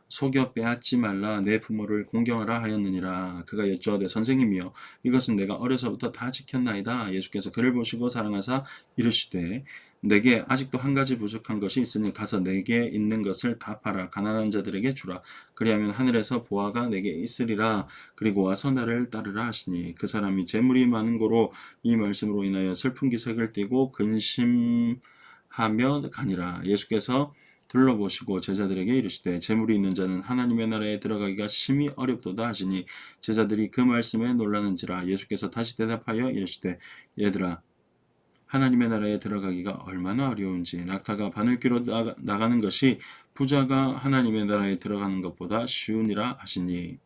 속여 빼앗지 말라, 내 부모를 공경하라 하였느니라. 그가 여쭈어되 선생님이여 이것은 내가 어려서부터 다 지켰나이다. 예수께서 그를 보시고 사랑하사 이르시되 내게 아직도 한 가지 부족한 것이 있으니 가서 내게 있는 것을 다 팔아 가난한 자들에게 주라. 그리하면 하늘에서 보화가 내게 있으리라. 그리고 와서 나를 따르라 하시니 그 사람이 재물이 많은 고로 이 말씀으로 인하여 슬픈 기색을 띠고 근심하며 가니라. 예수께서 둘러보시고 제자들에게 이르시되 재물이 있는 자는 하나님의 나라에 들어가기가 심히 어렵도다 하시니 제자들이 그 말씀에 놀라는지라. 예수께서 다시 대답하여 이르시되 얘들아 하나님의 나라에 들어가기가 얼마나 어려운지 낙타가 바늘귀로 나가는 것이 부자가 하나님의 나라에 들어가는 것보다 쉬우니라 하시니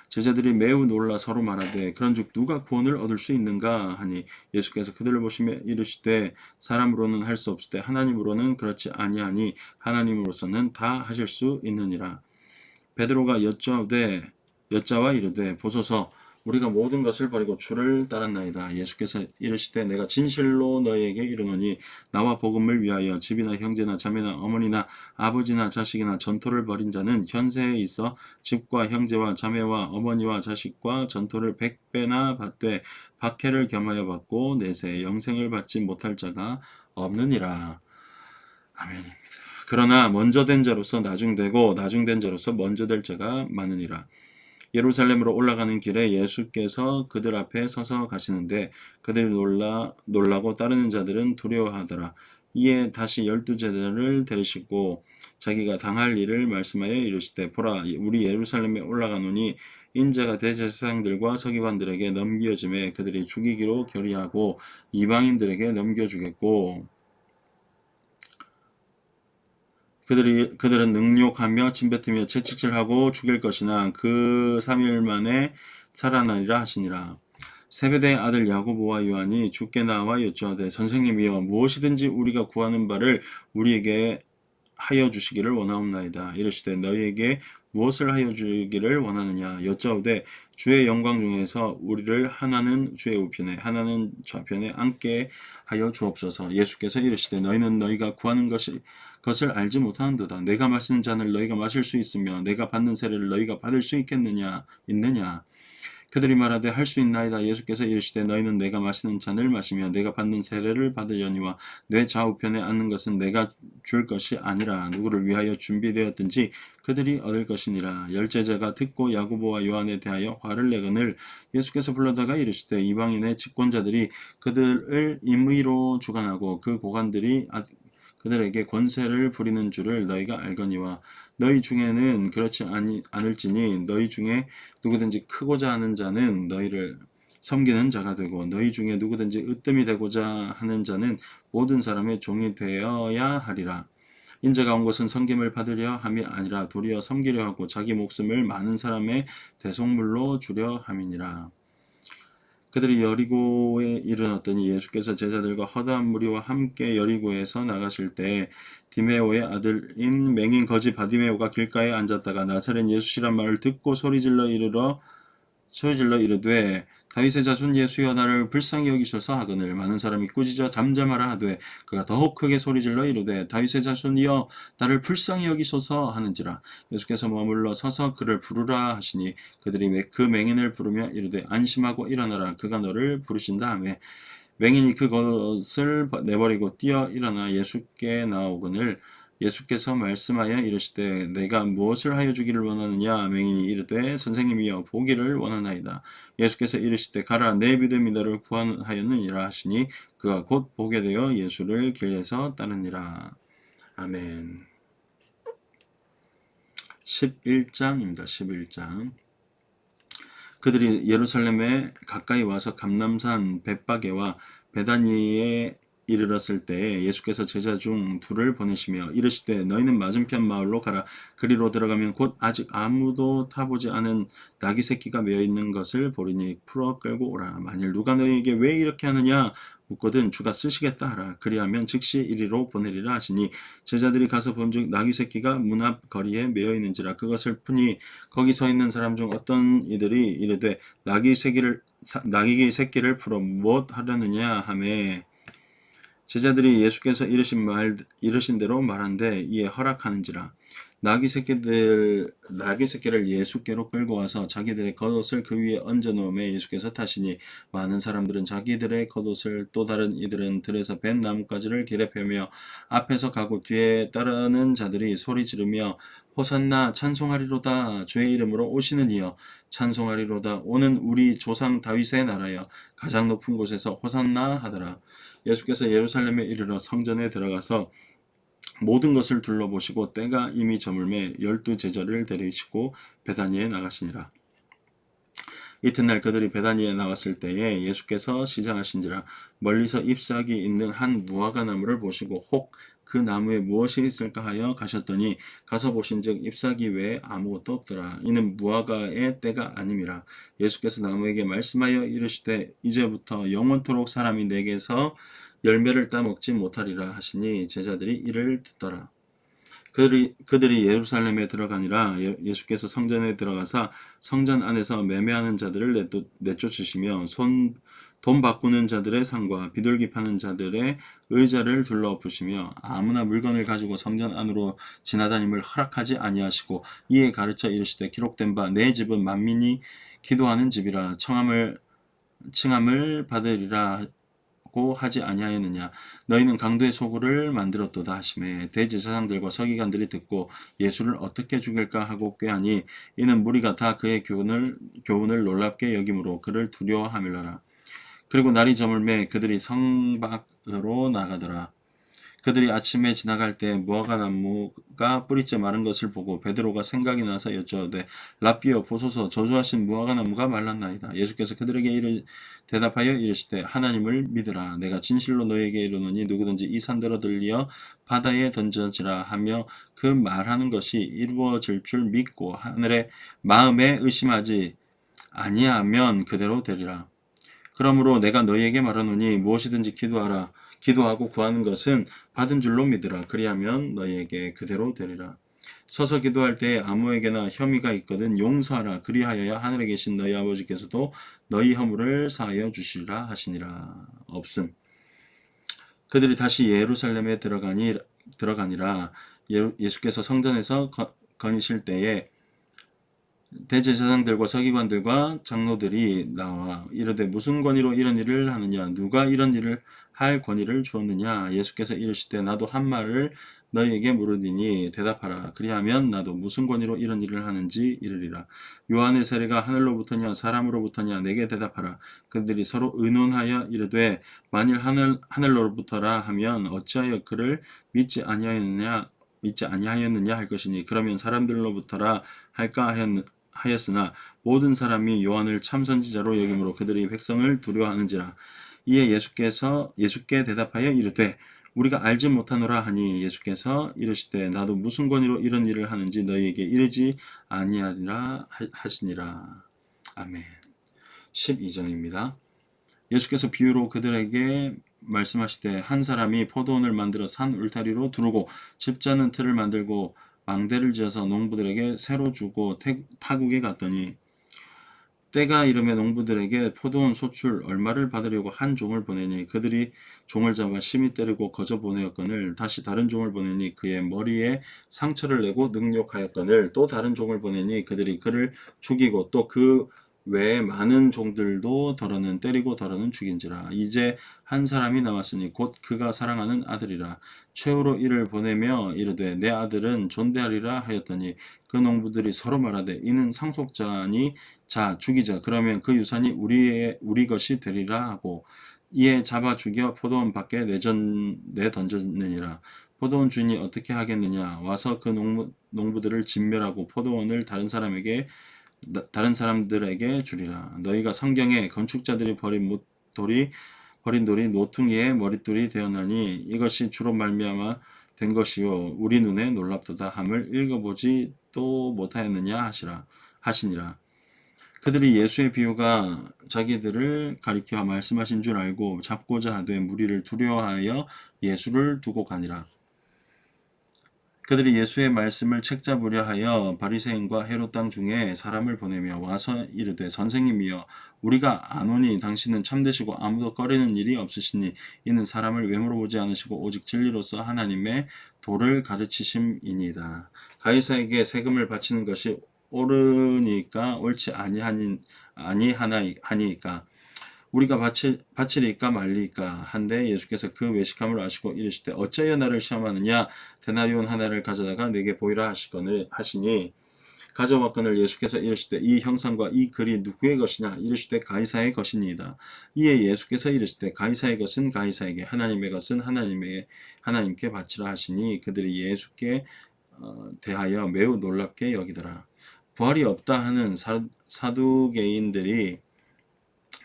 제자들이 매우 놀라 서로 말하되 그런즉 누가 구원을 얻을 수 있는가 하니 예수께서 그들을 보시며 이르시되 사람으로는 할 수 없을 때 하나님으로는 그렇지 아니하니 하나님으로서는 다 하실 수 있느니라. 베드로가 여짜와 이르되 보소서 우리가 모든 것을 버리고 주를 따랐나이다. 예수께서 이르시되 내가 진실로 너희에게 이르노니 나와 복음을 위하여 집이나 형제나 자매나 어머니나 아버지나 자식이나 전토를 벌인 자는 현세에 있어 집과 형제와 자매와 어머니와 자식과 전토를 100배나 받되 박해를 겸하여 받고 내세 영생을 받지 못할 자가 없느니라. 아멘입니다. 그러나 먼저 된 자로서 나중되고 나중된 자로서 먼저 될 자가 많으니라. 예루살렘으로 올라가는 길에 예수께서 그들 앞에 서서 가시는데 그들이 놀라고 따르는 자들은 두려워하더라. 이에 다시 12제자를 데리시고 자기가 당할 일을 말씀하여 이르시되 보라 우리 예루살렘에 올라가노니 인자가 대제사장들과 서기관들에게 넘겨짐에 그들이 죽이기로 결의하고 이방인들에게 넘겨주겠고 그들은 능욕하며 침뱉으며 채찍질하고 죽일 것이나 그 3일 만에 살아나리라 하시니라. 세베대의 아들 야고보와 요한이 주께 나와 여쭈어되 선생님이여 무엇이든지 우리가 구하는 바를 우리에게 하여 주시기를 원하옵나이다. 이르시되 너희에게 무엇을 하여 주기를 원하느냐 여짜오되 주의 영광 중에서 우리를 하나는 주의 우편에 하나는 좌편에 앉게 하여 주옵소서. 예수께서 이르시되 너희는 너희가 구하는 것을 알지 못하는도다. 내가 마시는 잔을 너희가 마실 수 있으며 내가 받는 세례를 너희가 받을 수 있느냐 그들이 말하되 할 수 있나이다. 예수께서 이르시되 너희는 내가 마시는 잔을 마시며 내가 받는 세례를 받으려니와 내 좌우편에 앉는 것은 내가 줄 것이 아니라 누구를 위하여 준비되었든지 그들이 얻을 것이니라. 열제자가 듣고 야고보와 요한에 대하여 화를 내거늘 예수께서 불러다가 이르시되 이방인의 직권자들이 그들을 임의로 주관하고 그 고관들이 그들에게 권세를 부리는 줄을 너희가 알거니와 너희 중에는 그렇지 않을지니 너희 중에 누구든지 크고자 하는 자는 너희를 섬기는 자가 되고 너희 중에 누구든지 으뜸이 되고자 하는 자는 모든 사람의 종이 되어야 하리라. 인자가 온 것은 섬김을 받으려 함이 아니라 도리어 섬기려 하고 자기 목숨을 많은 사람의 대속물로 주려 함이니라. 그들이 여리고에 이르렀더니 예수께서 제자들과 허다한 무리와 함께 여리고에서 나가실 때 디메오의 아들인 맹인 거지 바디메오가 길가에 앉았다가 나사렛 예수시란 말을 듣고 소리질러 이르되 다윗의 자손 예수여 나를 불쌍히 여기소서 하거늘 많은 사람이 꾸짖어 잠잠하라 하되 그가 더욱 크게 소리질러 이르되 다윗의 자손이여 나를 불쌍히 여기소서 하는지라. 예수께서 머물러 서서 그를 부르라 하시니 그들이 그 맹인을 부르며 이르되 안심하고 일어나라 그가 너를 부르신다 하며 맹인이 그것을 내버리고 뛰어 일어나 예수께 나오거늘 예수께서 말씀하여 이르시되 내가 무엇을 하여 주기를 원하느냐. 맹인이 이르되 선생님이여 보기를 원하나이다. 예수께서 이르시되 가라 내 믿음이 너를 구원하였느니라 하시니 그가 곧 보게 되어 예수를 길에서 따르니라. 아멘. 11장입니다. 11장. 그들이 예루살렘에 가까이 와서 감람산 벳바게와 베다니에 이르렀을 때에 예수께서 제자 중 둘을 보내시며 이르시되 너희는 맞은편 마을로 가라. 그리로 들어가면 곧 아직 아무도 타보지 않은 나귀 새끼가 메어 있는 것을 보리니 풀어 끌고 오라. 만일 누가 너희에게 왜 이렇게 하느냐 묻거든 주가 쓰시겠다 하라. 그리하면 즉시 이리로 보내리라 하시니 제자들이 가서 본즉 나귀 새끼가 문 앞 거리에 메어 있는지라. 그것을 푸니 거기 서 있는 사람 중 어떤 이들이 이르되 나귀 새끼를 풀어 무엇 하려느냐 하매 제자들이 예수께서 이르신 대로 말한데 이에 허락하는지라. 나귀 새끼를 예수께로 끌고 와서 자기들의 겉옷을 그 위에 얹어 놓음에 예수께서 타시니 많은 사람들은 자기들의 겉옷을 또 다른 이들은 들에서 벤 나뭇가지를 길에 펴며 앞에서 가고 뒤에 따르는 자들이 소리 지르며 호산나 찬송하리로다 주의 이름으로 오시는 이여 찬송하리로다 오는 우리 조상 다윗의 나라여 가장 높은 곳에서 호산나 하더라. 예수께서 예루살렘에 이르러 성전에 들어가서 모든 것을 둘러보시고 때가 이미 저물매 12 제자를 데리시고 베다니에 나가시니라. 이튿날 그들이 베다니에 나왔을 때에 예수께서 시장하신지라. 멀리서 잎사귀 있는 한 무화과 나무를 보시고 혹 그 나무에 무엇이 있을까 하여 가셨더니 가서 보신즉 잎사귀 외에 아무것도 없더라. 이는 무화과의 때가 아님이라. 예수께서 나무에게 말씀하여 이르시되 이제부터 영원토록 사람이 내게서 열매를 따먹지 못하리라 하시니 제자들이 이를 듣더라. 그들이 예루살렘에 들어가니라. 예수께서 성전에 들어가사 성전 안에서 매매하는 자들을 내쫓으시며 돈 바꾸는 자들의 상과 비둘기 파는 자들의 의자를 둘러엎으시며 아무나 물건을 가지고 성전 안으로 지나다님을 허락하지 아니하시고 이에 가르쳐 이르시되 기록된 바 내 집은 만민이 기도하는 집이라 칭함을 받으리라 고 하지 아니하였느냐. 너희는 강도의 소굴을 만들었도다 하시매 대제사장들과 서기관들이 듣고 예수를 어떻게 죽일까 하고 꾀하니 이는 무리가 다 그의 교훈을 놀랍게 여김으로 그를 두려워함이라. 그리고 날이 저물매 그들이 성 밖으로 나가더라. 그들이 아침에 지나갈 때 무화과 나무가 뿌리째 마른 것을 보고 베드로가 생각이 나서 여쭈어되 랍비여 보소서 저주하신 무화과 나무가 말랐나이다. 예수께서 그들에게 대답하여 이르시되 하나님을 믿으라. 내가 진실로 너희에게 이르노니 누구든지 이 산더러 들리어 바다에 던져지라 하며 그 말하는 것이 이루어질 줄 믿고 하늘의 마음에 의심하지 아니하면 그대로 되리라. 그러므로 내가 너희에게 말하노니 무엇이든지 기도하고 구하는 것은 받은 줄로 믿으라. 그리하면 너희에게 그대로 되리라. 서서 기도할 때에 아무에게나 혐의가 있거든 용서하라. 그리하여야 하늘에 계신 너희 아버지께서도 너희 허물을 사하여 주시리라 하시니라. 없음. 그들이 다시 예루살렘에 들어가니라. 예수께서 성전에서 거니실 때에 대제사장들과 서기관들과 장로들이 나와 이르되 무슨 권위로 이런 일을 하느냐 누가 이런 일을 할 권위를 주었느냐. 예수께서 이르시되 나도 한 말을 너희에게 물으리니 대답하라. 그리하면 나도 무슨 권위로 이런 일을 하는지 이르리라. 요한의 세례가 하늘로부터냐 사람으로부터냐 내게 대답하라. 그들이 서로 의논하여 이르되 만일 하늘로부터라 하면 어찌하여 그를 믿지 아니하였느냐 할 것이니 그러면 사람들로부터라 할까 하였으나 모든 사람이 요한을 참선지자로 여김으로 그들이 백성을 두려워하는지라. 이에 예수께 대답하여 이르되 우리가 알지 못하노라 하니 예수께서 이르시되 나도 무슨 권위로 이런 일을 하는지 너희에게 이르지 아니하리라 하시니라. 아멘. 12장입니다. 예수께서 비유로 그들에게 말씀하시되 한 사람이 포도원을 만들어 산 울타리로 두르고 집자는 틀을 만들고 망대를 지어서 농부들에게 새로 주고 타국에 갔더니 때가 이름에 농부들에게 포도원 소출 얼마를 받으려고 한 종을 보내니 그들이 종을 잡아 심히 때리고 거저 보내었거늘 다시 다른 종을 보내니 그의 머리에 상처를 내고 능욕하였거늘 또 다른 종을 보내니 그들이 그를 죽이고 또 그 외에 많은 종들도 더러는 때리고 더러는 죽인지라. 이제 한 사람이 남았으니 곧 그가 사랑하는 아들이라. 최후로 이를 보내며 이르되 내 아들은 존대하리라 하였더니 그 농부들이 서로 말하되 이는 상속자니 자 죽이자. 그러면 그 유산이 우리 것이 되리라 하고 이에 잡아 죽여 포도원 밖에 내던졌느니라. 포도원 주인이 어떻게 하겠느냐? 와서 그 농부들을 진멸하고 포도원을 다른 사람들에게 주리라. 너희가 성경에 건축자들이 버린 돌이 노퉁이의 머릿돌이 되었나니 이것이 주로 말미암아 된 것이요 우리 눈에 놀랍도다 함을 읽어보지 또 못하였느냐 하시니라. 그들이 예수의 비유가 자기들을 가리켜 말씀하신 줄 알고 잡고자 하되 무리를 두려워하여 예수를 두고 가니라. 그들이 예수의 말씀을 책잡으려 하여 바리새인과 헤롯 땅 중에 사람을 보내며 와서 이르되 선생님이여 우리가 아노니 당신은 참되시고 아무도 꺼리는 일이 없으시니 이는 사람을 외모로 보지 않으시고 오직 진리로서 하나님의 도를 가르치심이니이다. 가이사에게 세금을 바치는 것이 옳으니까 옳지 아니하니까 우리가 바치리까 말리까 한데 예수께서 그 외식함을 아시고 이르시되 어찌하여 나를 시험하느냐 데나리온 하나를 가져다가 내게 보이라 하시니 가져왔거늘 예수께서 이르시되 이 형상과 이 글이 누구의 것이냐 이르시되 가이사의 것이니이다. 이에 예수께서 이르시되 가이사의 것은 가이사에게 하나님의 것은 하나님께 바치라 하시니 그들이 예수께 대하여 매우 놀랍게 여기더라. 부활이 없다 하는 사두개인들이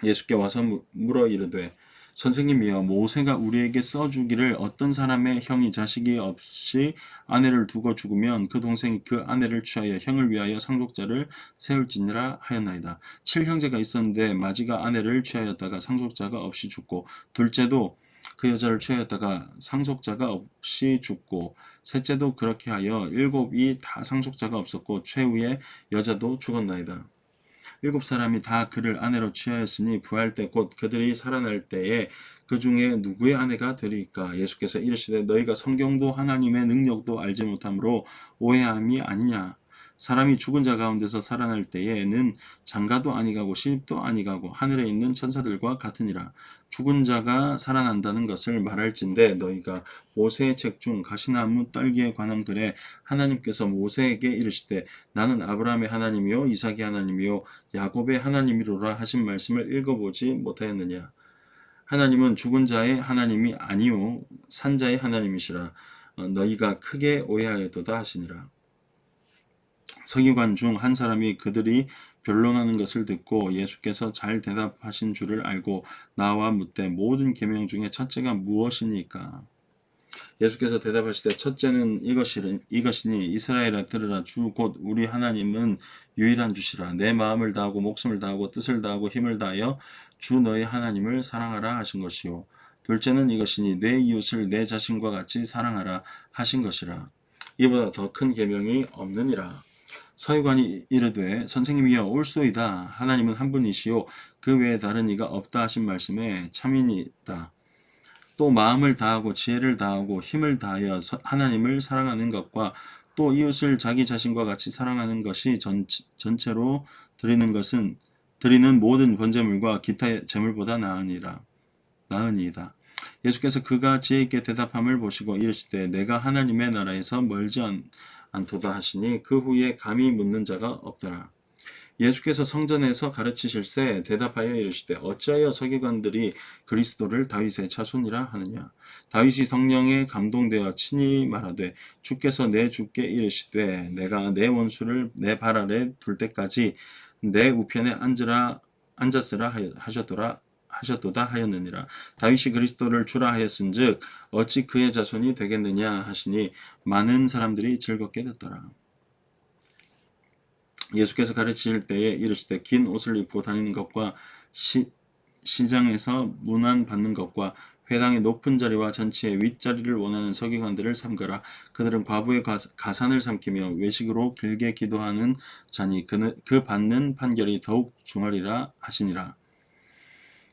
예수께 와서 물어 이르되 선생님이여 모세가 우리에게 써주기를 어떤 사람의 형이 자식이 없이 아내를 두고 죽으면 그 동생이 그 아내를 취하여 형을 위하여 상속자를 세울지니라 하였나이다. 7형제가 있었는데 마지가 아내를 취하였다가 상속자가 없이 죽고 둘째도 그 여자를 취하였다가 상속자가 없이 죽고 셋째도 그렇게 하여 7이 다 상속자가 없었고 최후의 여자도 죽었나이다. 7사람이 다 그를 아내로 취하였으니 부활 때 곧 그들이 살아날 때에 그 중에 누구의 아내가 되리까? 예수께서 이르시되 너희가 성경도 하나님의 능력도 알지 못함으로 오해함이 아니냐? 사람이 죽은 자 가운데서 살아날 때에는 장가도 아니가고 시집도 아니가고 하늘에 있는 천사들과 같으니라. 죽은 자가 살아난다는 것을 말할진대 너희가 모세의 책 중 가시나무 떨기에 관한 글에 하나님께서 모세에게 이르시되 나는 아브라함의 하나님이요 이삭의 하나님이요 야곱의 하나님이로라 하신 말씀을 읽어보지 못하였느냐. 하나님은 죽은 자의 하나님이 아니요 산 자의 하나님이시라. 너희가 크게 오해하였도다 하시니라. 서기관 중 한 사람이 그들이 변론하는 것을 듣고 예수께서 잘 대답하신 줄을 알고 나와 묻되 모든 계명 중에 첫째가 무엇이니까? 예수께서 대답하시되 첫째는 이것이니 이스라엘아 들으라 주 곧 우리 하나님은 유일한 주시라. 내 마음을 다하고 목숨을 다하고 뜻을 다하고 힘을 다하여 주 너의 하나님을 사랑하라 하신 것이요. 둘째는 이것이니 내 이웃을 내 자신과 같이 사랑하라 하신 것이라. 이보다 더 큰 계명이 없느니라. 서기관이 이르되 선생님이여 옳소이다. 하나님은 한 분이시요 그 외에 다른 이가 없다 하신 말씀에 참이니이다. 또 마음을 다하고 지혜를 다하고 힘을 다하여 하나님을 사랑하는 것과 또 이웃을 자기 자신과 같이 사랑하는 것이 전체로 드리는 모든 번제물과 기타 제물보다 나으니이다. 예수께서 그가 지혜 있게 대답함을 보시고 이르시되 내가 하나님의 나라에서 멀지 않도다 하시니 그 후에 감히 묻는 자가 없더라. 예수께서 성전에서 가르치실새 대답하여 이르시되 어찌하여 서기관들이 그리스도를 다윗의 자손이라 하느냐. 다윗이 성령에 감동되어 친히 말하되 주께서 내 주께 이르시되 내가 내 원수를 내 발 아래 둘 때까지 내 우편에 앉았으라 하셨도다 하였느니라. 다윗이 그리스도를 주라 하였은즉 어찌 그의 자손이 되겠느냐 하시니 많은 사람들이 즐겁게 듣더라. 예수께서 가르치실 때에 이르시되 긴 옷을 입고 다니는 것과 시장에서 문안 받는 것과 회당의 높은 자리와 전치의 윗자리를 원하는 서기관들을 삼가라. 그들은 과부의 가산을 삼키며 외식으로 길게 기도하는 자니 그 받는 판결이 더욱 중하리라 하시니라.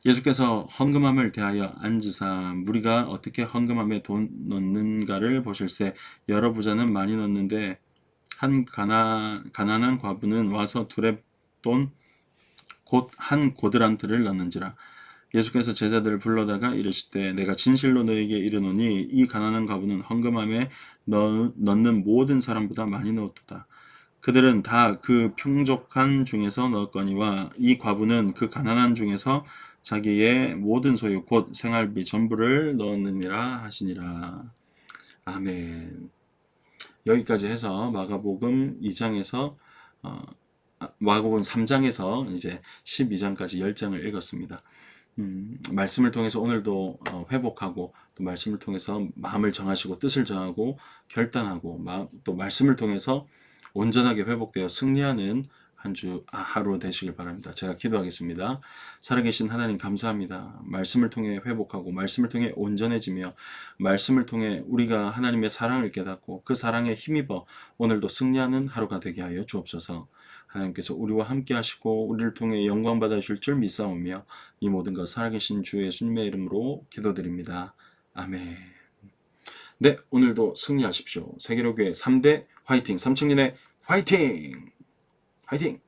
예수께서 헌금함을 대하여 앉으사 무리가 어떻게 헌금함에 돈 넣는가를 보실새 여러 부자는 많이 넣는데 한 가난한 과부는 와서 두렙돈 곧 한 고드란트를 넣는지라. 예수께서 제자들을 불러다가 이르시되 내가 진실로 너에게 이르노니 이 가난한 과부는 헌금함에 넣는 모든 사람보다 많이 넣었도다. 그들은 다 그 풍족한 중에서 넣었거니와 이 과부는 그 가난한 중에서 자기의 모든 소유 곧 생활비 전부를 넣었느니라 하시니라. 아멘. 여기까지 해서 마가복음 2장에서 마가복음 3장에서 이제 12장까지 10장을 읽었습니다. 말씀을 통해서 오늘도 회복하고 또 말씀을 통해서 마음을 정하시고 뜻을 정하고 결단하고 또 말씀을 통해서 온전하게 회복되어 승리하는 한 주 하루 되시길 바랍니다. 제가 기도하겠습니다. 살아계신 하나님 감사합니다. 말씀을 통해 회복하고 말씀을 통해 온전해지며 말씀을 통해 우리가 하나님의 사랑을 깨닫고 그 사랑에 힘입어 오늘도 승리하는 하루가 되게 하여 주옵소서. 하나님께서 우리와 함께 하시고 우리를 통해 영광 받아주실 줄 믿사오며 이 모든 것 살아계신 주 예수님의 이름으로 기도드립니다. 아멘. 네, 오늘도 승리하십시오. 세계로교회 3대 화이팅, 삼청년의 화이팅! 화이팅!